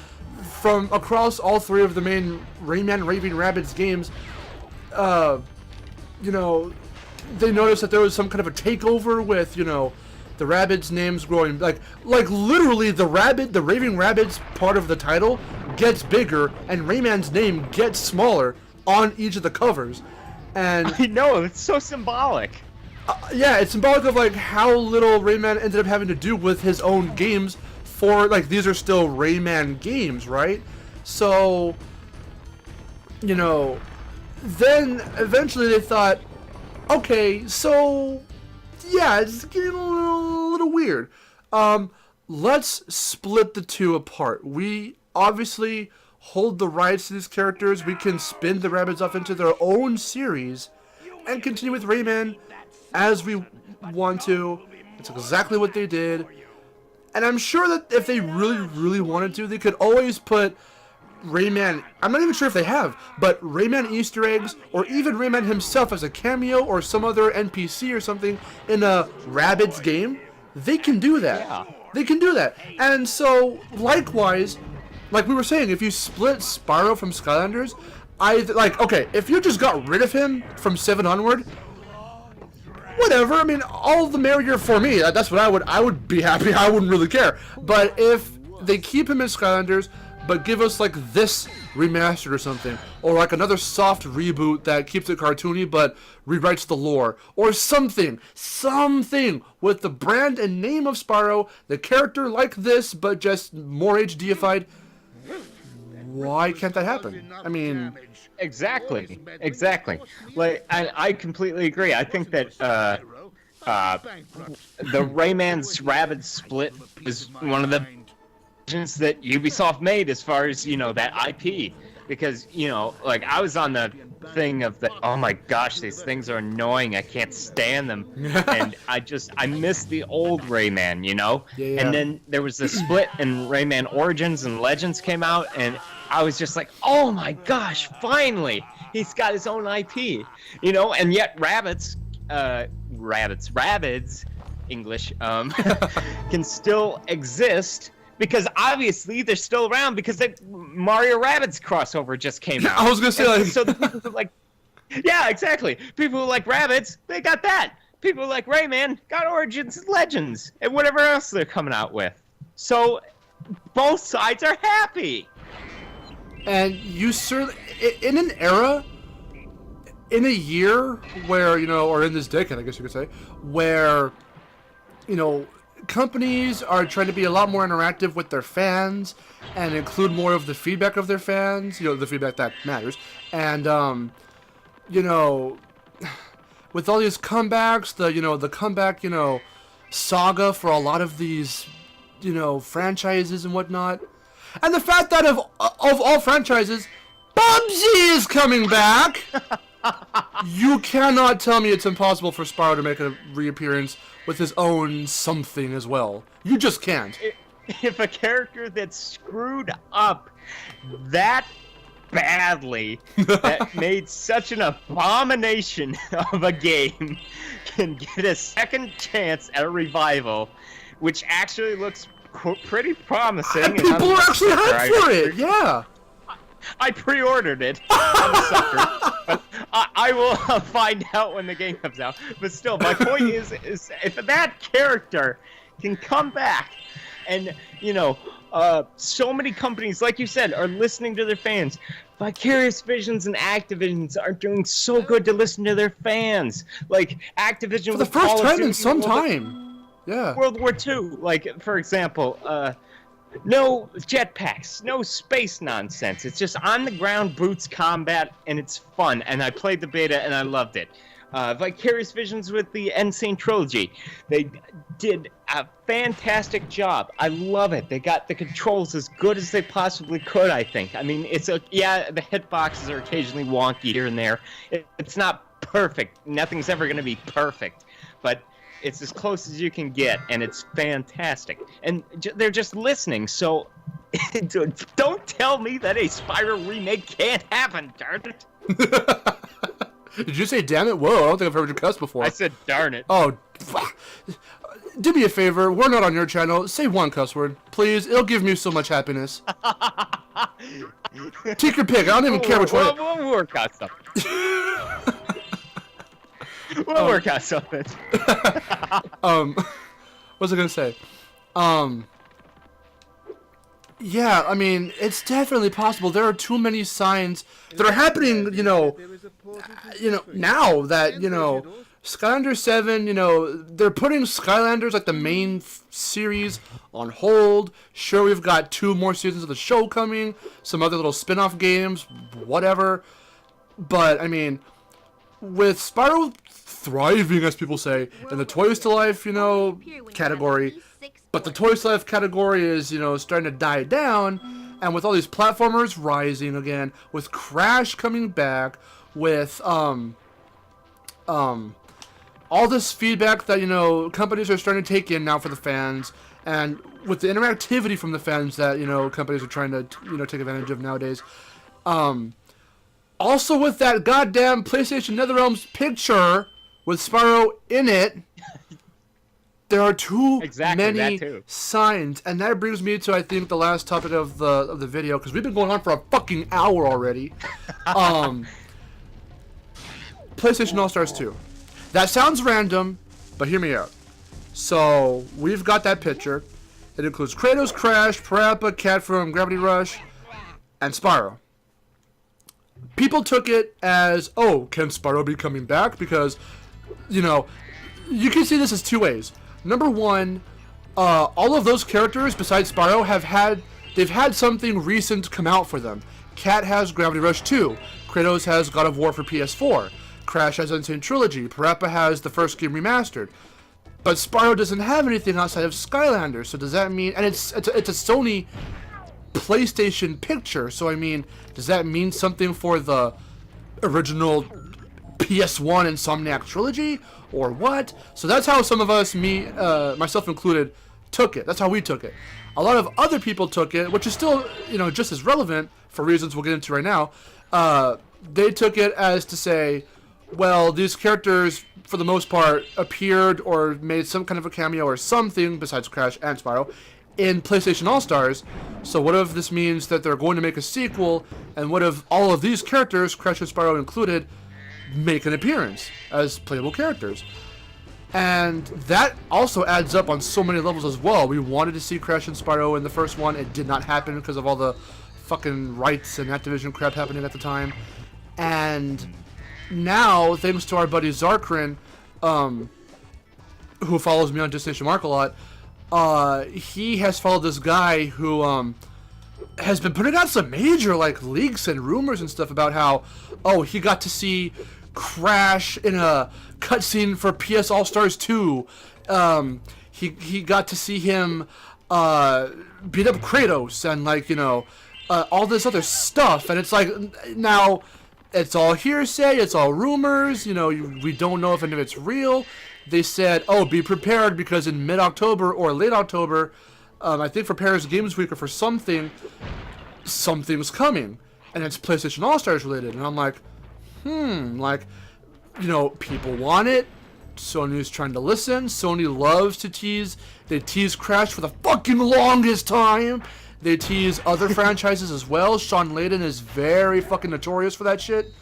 From across all three of the main Rayman Raving Rabbids games, you know, they noticed that there was some kind of a takeover with, you know, the Rabbids' names growing, like literally the Raving Rabbids part of the title gets bigger, and Rayman's name gets smaller on each of the covers. And I know, it's so symbolic. yeah, it's symbolic of, like, how little Rayman ended up having to do with his own games for, like, these are still Rayman games, right? So, you know, then eventually they thought, okay, so yeah, it's getting a little weird. Let's split the two apart. We obviously hold the rights to these characters. We can spin the Rabbids off into their own series and continue with Rayman as we want to. It's exactly what they did. And I'm sure that if they really, really wanted to, they could always put Rayman, I'm not even sure if they have, but Rayman Easter eggs, or even Rayman himself as a cameo or some other NPC or something in a Rabbids game. They can do that. Yeah. They can do that. And so, likewise, like we were saying, if you split Spyro from Skylanders, okay, if you just got rid of him from 7 onward, whatever, I mean, all the merrier for me. That's what I would be happy. I wouldn't really care. But if they keep him in Skylanders, but give us, like, this remastered or something, or like another soft reboot that keeps it cartoony but rewrites the lore, or something with the brand and name of Spyro, the character like this but just more HDified, why can't that happen? I mean, Exactly. Like, I completely agree. I think that the Rayman's Rabbids split is one of the that Ubisoft made as far as, you know, that IP, because, you know, like, I was on the thing of the, oh my gosh, these things are annoying, I can't stand them, and I miss the old Rayman, you know. Yeah. And then there was the split and Rayman Origins and Legends came out, and I was just like, oh my gosh, finally he's got his own IP, you know. And yet Rabbids English can still exist, because obviously they're still around, because the Mario Rabbids crossover just came out. I was gonna say, like, so the people who like, yeah, exactly. People who like Rabbids, they got that. People who like Rayman got Origins and Legends and whatever else they're coming out with. So both sides are happy. And you certainly, in an era, in a year where, you know, or in this decade, I guess you could say, where, you know, companies are trying to be a lot more interactive with their fans and include more of the feedback of their fans, you know, the feedback that matters. And, you know, with all these comebacks, the comeback, you know, saga for a lot of these, you know, franchises and whatnot. And the fact that of all franchises, Bubsy is coming back! You cannot tell me it's impossible for Spyro to make a reappearance with his own something as well. You just can't. If a character that's screwed up that badly, that made such an abomination of a game, can get a second chance at a revival, which actually looks pretty promising. And people are actually hyped for it, yeah. I pre-ordered it. I'm a sucker. But I will find out when the game comes out. But still, my point is if that character can come back, and, you know, so many companies, like you said, are listening to their fans. Vicarious Visions and Activisions are doing so good to listen to their fans. Like, Activision for the first time in some time. Yeah. World War II, like, for example, no jetpacks, no space nonsense. It's just on-the-ground boots combat, and it's fun. And I played the beta, and I loved it. Vicarious Visions with the Insane Trilogy. They did a fantastic job. I love it. They got the controls as good as they possibly could, I think. I mean, the hitboxes are occasionally wonky here and there. It's not perfect. Nothing's ever going to be perfect. But it's as close as you can get, and it's fantastic. And they're just listening, so don't tell me that a Spyro remake can't happen, darn it. Did you say damn it? Whoa, I don't think I've heard you cuss before. I said darn it. Oh, do me a favor. We're not on your channel. Say one cuss word, please. It'll give me so much happiness. Take your pick. I don't even care which one. We'll work out something. We'll work out something. What was I gonna say? Yeah, I mean, it's definitely possible. There are too many signs that are happening, now that, Skylanders 7, they're putting Skylanders, like the main series, on hold. Sure, we've got 2 more seasons of the show coming, some other little spin-off games, whatever. But, I mean, with Spyro thriving, as people say, in the Toys to Life, category, but the Toys to Life category is, starting to die down, and with all these platformers rising again, with Crash coming back, with, all this feedback that, companies are starting to take in now for the fans, and with the interactivity from the fans that, companies are trying to, take advantage of nowadays. Also with that goddamn PlayStation NetherRealms picture with Spyro in it, there are too many signs, and that brings me to, I think, the last topic of the video, because we've been going on for a fucking hour already. PlayStation All-Stars 2. That sounds random, but hear me out. So, we've got that picture. It includes Kratos, Crash, Parappa, Cat from Gravity Rush, and Spyro. People took it as, oh, can Spyro be coming back? Because, you can see this as 2 ways. Number one, all of those characters besides Spyro they've had something recent come out for them. Cat has Gravity Rush 2. Kratos has God of War for PS4. Crash has Insane Trilogy. Parappa has the first game remastered. But Spyro doesn't have anything outside of Skylanders. So does that mean, and it's a Sony PlayStation picture, so I mean, does that mean something for the original PS1 Insomniac trilogy, or what? So that's how some of us, myself included, took it. That's how we took it. A lot of other people took it, which is still, just as relevant for reasons we'll get into right now. They took it as to say, well, these characters, for the most part, appeared or made some kind of a cameo or something, besides Crash and Spyro, in PlayStation All-Stars. So what if this means that they're going to make a sequel, and what if all of these characters, Crash and Spyro included, make an appearance as playable characters? And that also adds up on so many levels as well. We wanted to see Crash and Spyro in the first one. It did not happen because of all the fucking rights and Activision crap happening at the time. And now, thanks to our buddy Zarkrin, who follows me on Destination Mark a lot, he has followed this guy who has been putting out some major leaks and rumors and stuff about how, he got to see Crash in a cutscene for PS All Stars 2. He got to see him beat up Kratos and all this other stuff. And it's now it's all hearsay, it's all rumors. We don't know if any of it's real. They said, be prepared because in mid-October or late October, I think for Paris Games Week or for something's coming. And it's PlayStation All-Stars related. And I'm like, people want it. Sony's trying to listen. Sony loves to tease. They tease Crash for the fucking longest time. They tease other franchises as well. Sean Layden is very fucking notorious for that shit.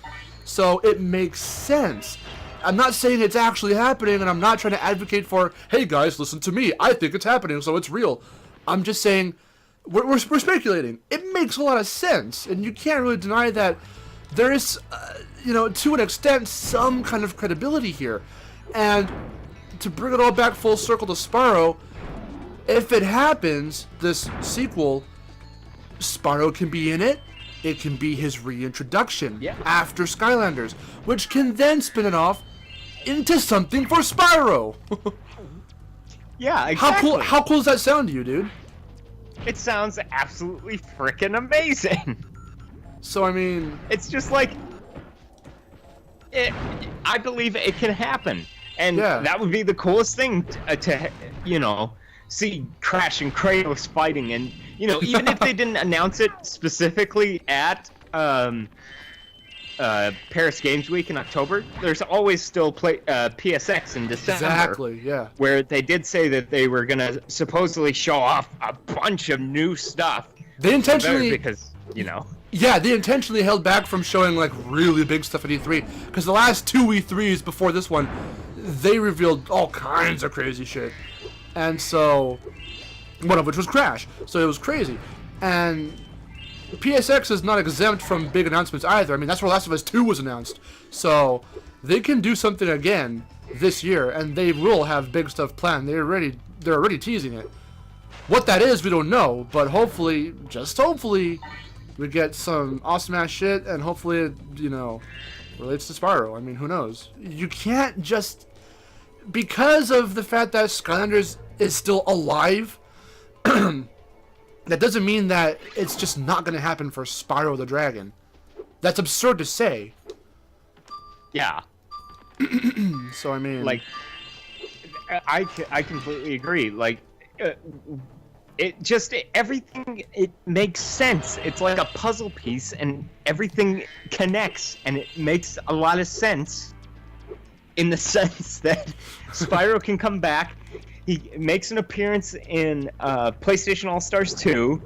So it makes sense. I'm not saying it's actually happening, and I'm not trying to advocate for, hey guys, listen to me. I think it's happening, so it's real. I'm just saying, we're speculating. It makes a lot of sense, and you can't really deny that there is, to an extent, some kind of credibility here. And to bring it all back full circle to Spyro, if it happens, this sequel, Spyro can be in it. It can be his reintroduction after Skylanders, which can then spin it off into something for Spyro. Yeah, exactly. How cool does that sound to you, dude? It sounds absolutely freaking amazing. So I mean, it's just like, I believe it can happen, and that would be the coolest thing to you know, see Crash and Kratos fighting, and you know, even if they didn't announce it specifically at Paris Games Week in October, there's always still PSX in December. Exactly, yeah. Where they did say that they were gonna supposedly show off a bunch of new stuff. They intentionally, because you know. Yeah, they intentionally held back from showing like really big stuff at E3 because the last 2 E3s before this one, they revealed all kinds of crazy shit, and so one of which was Crash. So it was crazy, and PSX is not exempt from big announcements either. I mean, that's where Last of Us 2 was announced. So they can do something again this year, and they will have big stuff planned. They're already teasing it. What that is, we don't know, but hopefully, just hopefully, we get some awesome ass shit, and hopefully it, you know, relates to Spyro. I mean, who knows? You can't just, because of the fact that Skylanders is still alive, that doesn't mean that it's just not going to happen for Spyro the Dragon. That's absurd to say. Yeah. So, I mean... like, I completely agree. Like, everything, it makes sense. It's like a puzzle piece, and everything connects, and it makes a lot of sense in the sense that Spyro can come back. He makes an appearance in PlayStation All-Stars 2,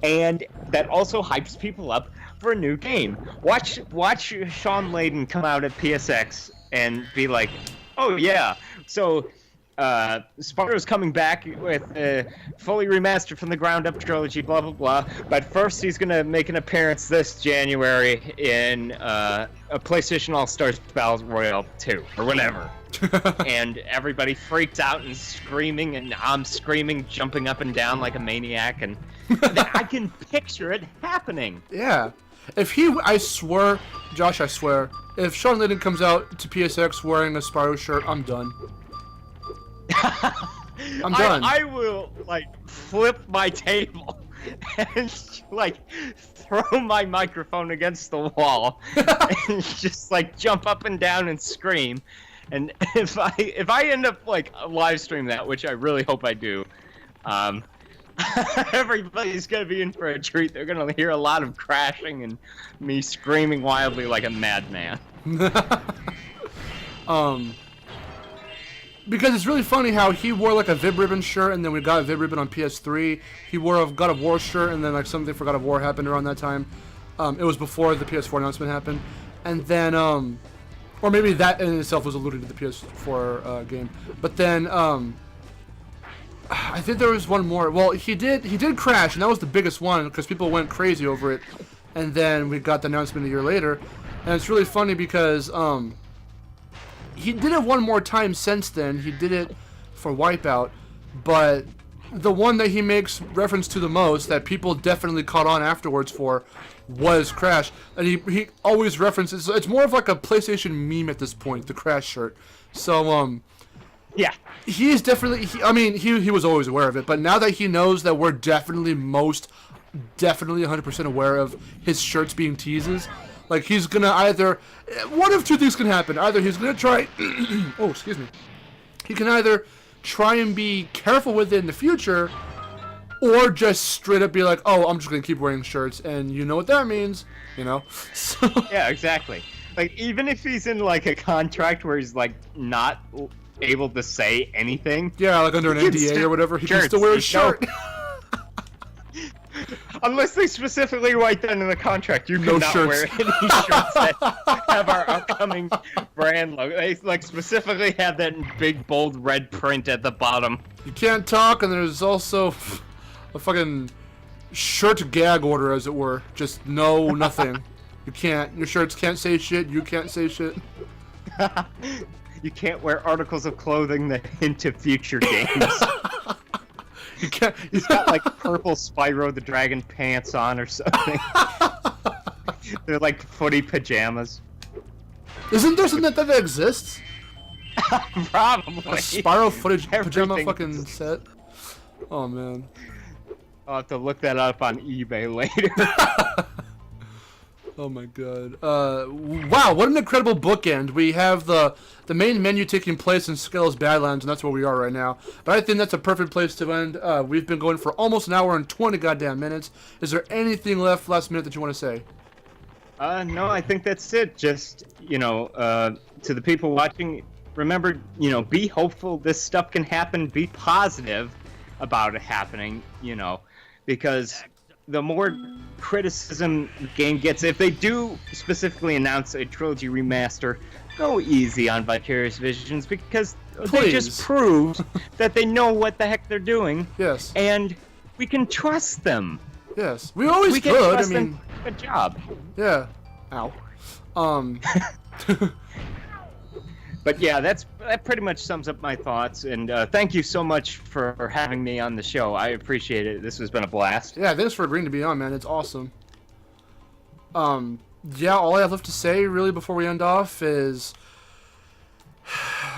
and that also hypes people up for a new game. Watch Sean Layden come out at PSX and be like, "Oh yeah, so Spyro's coming back with a fully remastered from the ground up trilogy, blah blah blah. But first, he's gonna make an appearance this January in a PlayStation All-Stars Battle Royale 2 or whatever." And everybody freaks out and screaming, and I'm screaming, jumping up and down like a maniac, and I can picture it happening. Yeah. I swear, Josh, I swear, if Sean Layden comes out to PSX wearing a Spyro shirt, I'm done. I'm done. I will, like, flip my table and, like, throw my microphone against the wall and just, like, jump up and down and scream. And if I end up like live stream that, which I really hope I do, everybody's gonna be in for a treat. They're gonna hear a lot of crashing and me screaming wildly like a madman. Because it's really funny how he wore like a Vib Ribbon shirt, and then we got a Vib Ribbon on PS3. He wore a God of War shirt, and then like something for God of War happened around that time. It was before the PS4 announcement happened, and then or maybe that in itself was alluding to the PS4 game. But then, I think there was one more. Well, he did Crash, and that was the biggest one because people went crazy over it. And then we got the announcement a year later, and it's really funny because he did it one more time since then. He did it for Wipeout, but the one that he makes reference to the most, that people definitely caught on afterwards for, was Crash, and he always references. It's more of like a PlayStation meme at this point, the Crash shirt. So yeah, he is definitely. He was always aware of it, but now that he knows that we're definitely 100% aware of his shirts being teases, like he's gonna either one of two things can happen. Either he's gonna try. Oh, excuse me. He can either try and be careful with it in the future, or just straight up be like, "Oh, I'm just gonna keep wearing shirts," and you know what that means, you know. So, yeah, exactly. Like even if he's in like a contract where he's like not able to say anything, yeah, like under an NDA or whatever, he can still wear a shirt. Unless they specifically write that in the contract, you cannot wear any shirts that have our upcoming brand logo. They like specifically have that in big bold red print at the bottom. You can't talk, and there's also a fucking shirt gag order, as it were. Just no, nothing. You can't. Your shirts can't say shit. You can't say shit. You can't wear articles of clothing that hint at future games. You can't. He's got like purple Spyro the Dragon pants on or something. They're like footy pajamas. Isn't there something that exists? Probably. A Spyro footage pajama Everything. fucking set. Oh man. I'll have to look that up on eBay later. Oh my god. Wow, what an incredible bookend. We have the main menu taking place in Skelos Badlands, and that's where we are right now. But I think that's a perfect place to end. We've been going for almost an hour and 20 goddamn minutes. Is there anything left last minute that you want to say? No, I think that's it. Just, to the people watching, remember, be hopeful. This stuff can happen. Be positive about it happening, because the more criticism the game gets, if they do specifically announce a trilogy remaster, go easy on Vicarious Visions, because they just proved that they know what the heck they're doing. Yes. And we can trust them. Yes. We always can could. trust I mean, them. Good job. yeah. Ow. But yeah, that pretty much sums up my thoughts, and thank you so much for having me on the show. I appreciate it. This has been a blast. Yeah, thanks for agreeing to be on, man. It's awesome. Yeah, all I have left to say, really, before we end off is...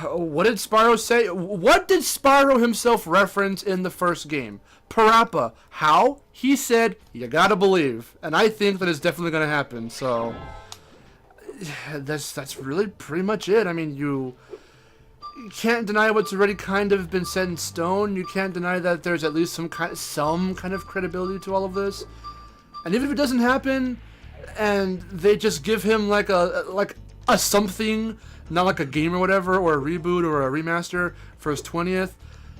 What did Spyro say? What did Spyro himself reference in the first game? Parappa. How? He said, you gotta believe. And I think that is definitely gonna happen, so... That's really pretty much it. I mean, you can't deny what's already kind of been set in stone. You can't deny that there's at least some kind of credibility to all of this. And even if it doesn't happen, and they just give him like a something, not like a game or whatever, or a reboot or a remaster for his 20th,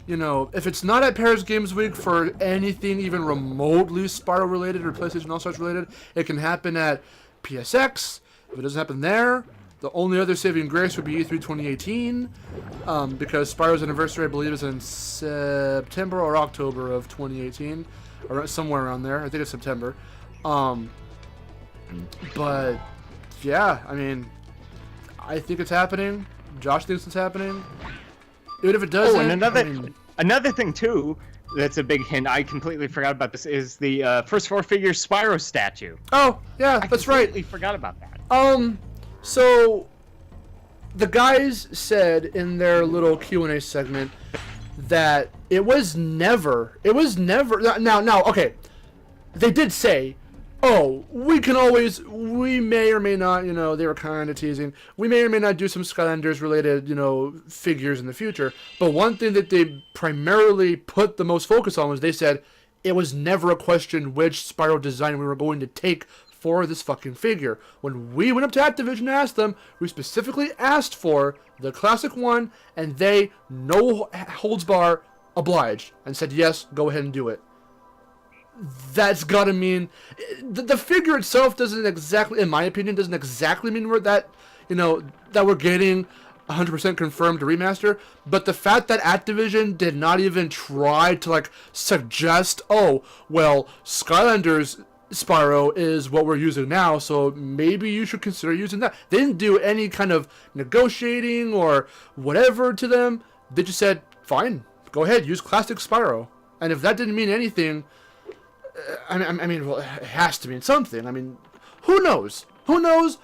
if it's not at Paris Games Week for anything even remotely Spyro related or PlayStation All-Stars related, it can happen at PSX. If it doesn't happen there, the only other saving grace would be E3 2018, because Spyro's anniversary, I believe, is in September or October of 2018, or somewhere around there. I think it's September. But yeah, I mean, I think it's happening. Josh thinks it's happening. Even if it doesn't. Oh, and another thing too. That's a big hint. I completely forgot about this. Is the first four-figure Spyro statue? Oh yeah, that's right. I completely forgot about that. So the guys said in their little Q&A segment that it was never now okay, they did say, oh, we may or may not, they were kind of teasing, we may or may not do some Skylanders related, figures in the future, but one thing that they primarily put the most focus on was they said it was never a question which Spyro design we were going to take for this fucking figure. When we went up to Activision and asked them, we specifically asked for the classic one, and they, no holds bar, obliged, and said, yes, go ahead and do it. That's gotta mean... The figure itself doesn't exactly, in my opinion, doesn't exactly mean that we're getting 100% confirmed to remaster, but the fact that Activision did not even try to, suggest, oh, well, Skylanders Spyro is what we're using now, so maybe you should consider using that. They didn't do any kind of negotiating or whatever to them. They just said, fine, go ahead, use classic Spyro. And if that didn't mean anything, I mean, well, it has to mean something. I mean, who knows? Who knows?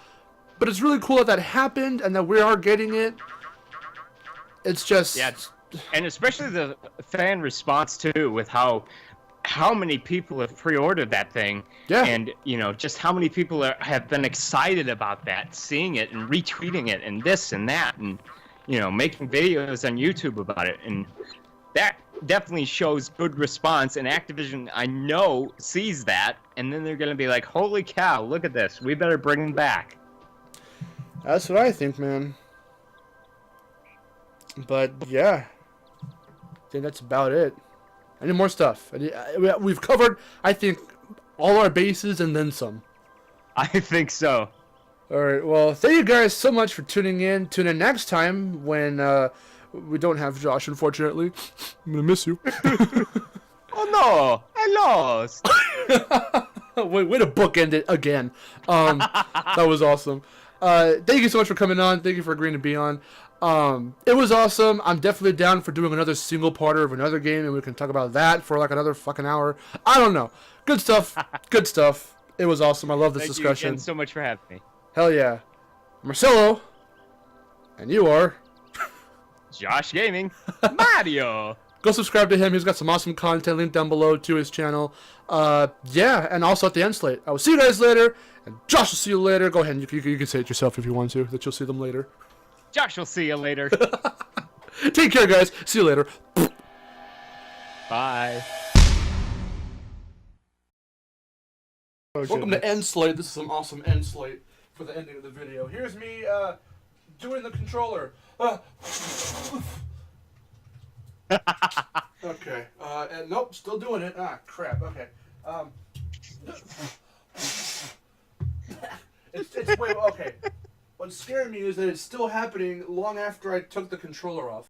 But it's really cool that happened and that we are getting it. It's just... Yeah, and especially the fan response, too, with how many people have pre-ordered that thing. Yeah. And, just how many people have been excited about that, seeing it and retweeting it and this and that and, making videos on YouTube about it. And that definitely shows good response, and Activision, I know, sees that, and then they're going to be like, holy cow, look at this. We better bring him back. That's what I think, man. But, yeah. I think that's about it. Any more stuff? We've covered, I think, all our bases and then some. I think so. Alright, well, thank you guys so much for tuning in. Tune in next time when we don't have Josh, unfortunately. I'm gonna miss you. Oh no, I lost. Way to bookend it again. That was awesome. Thank you so much for coming on. Thank you for agreeing to be on. It was awesome. I'm definitely down for doing another single parter of another game, and we can talk about that for another fucking hour. I don't know. Good stuff. Good stuff. It was awesome. I love this discussion. Thank you again so much for having me. Hell yeah. Marcelo. And you are... Josh Gaming, Mario. Go subscribe to him. He's got some awesome content linked down below to his channel. Yeah, and also at the end slate. I will see you guys later, and Josh will see you later. Go ahead, and you can say it yourself if you want to, that you'll see them later. Josh will see you later. Take care, guys. See you later. Bye. Welcome to End Slate. This is some awesome End Slate for the ending of the video. Here's me doing the controller. Okay. And nope, still doing it. Ah, crap. Okay. It's wait. Okay. What's scaring me is that it's still happening long after I took the controller off.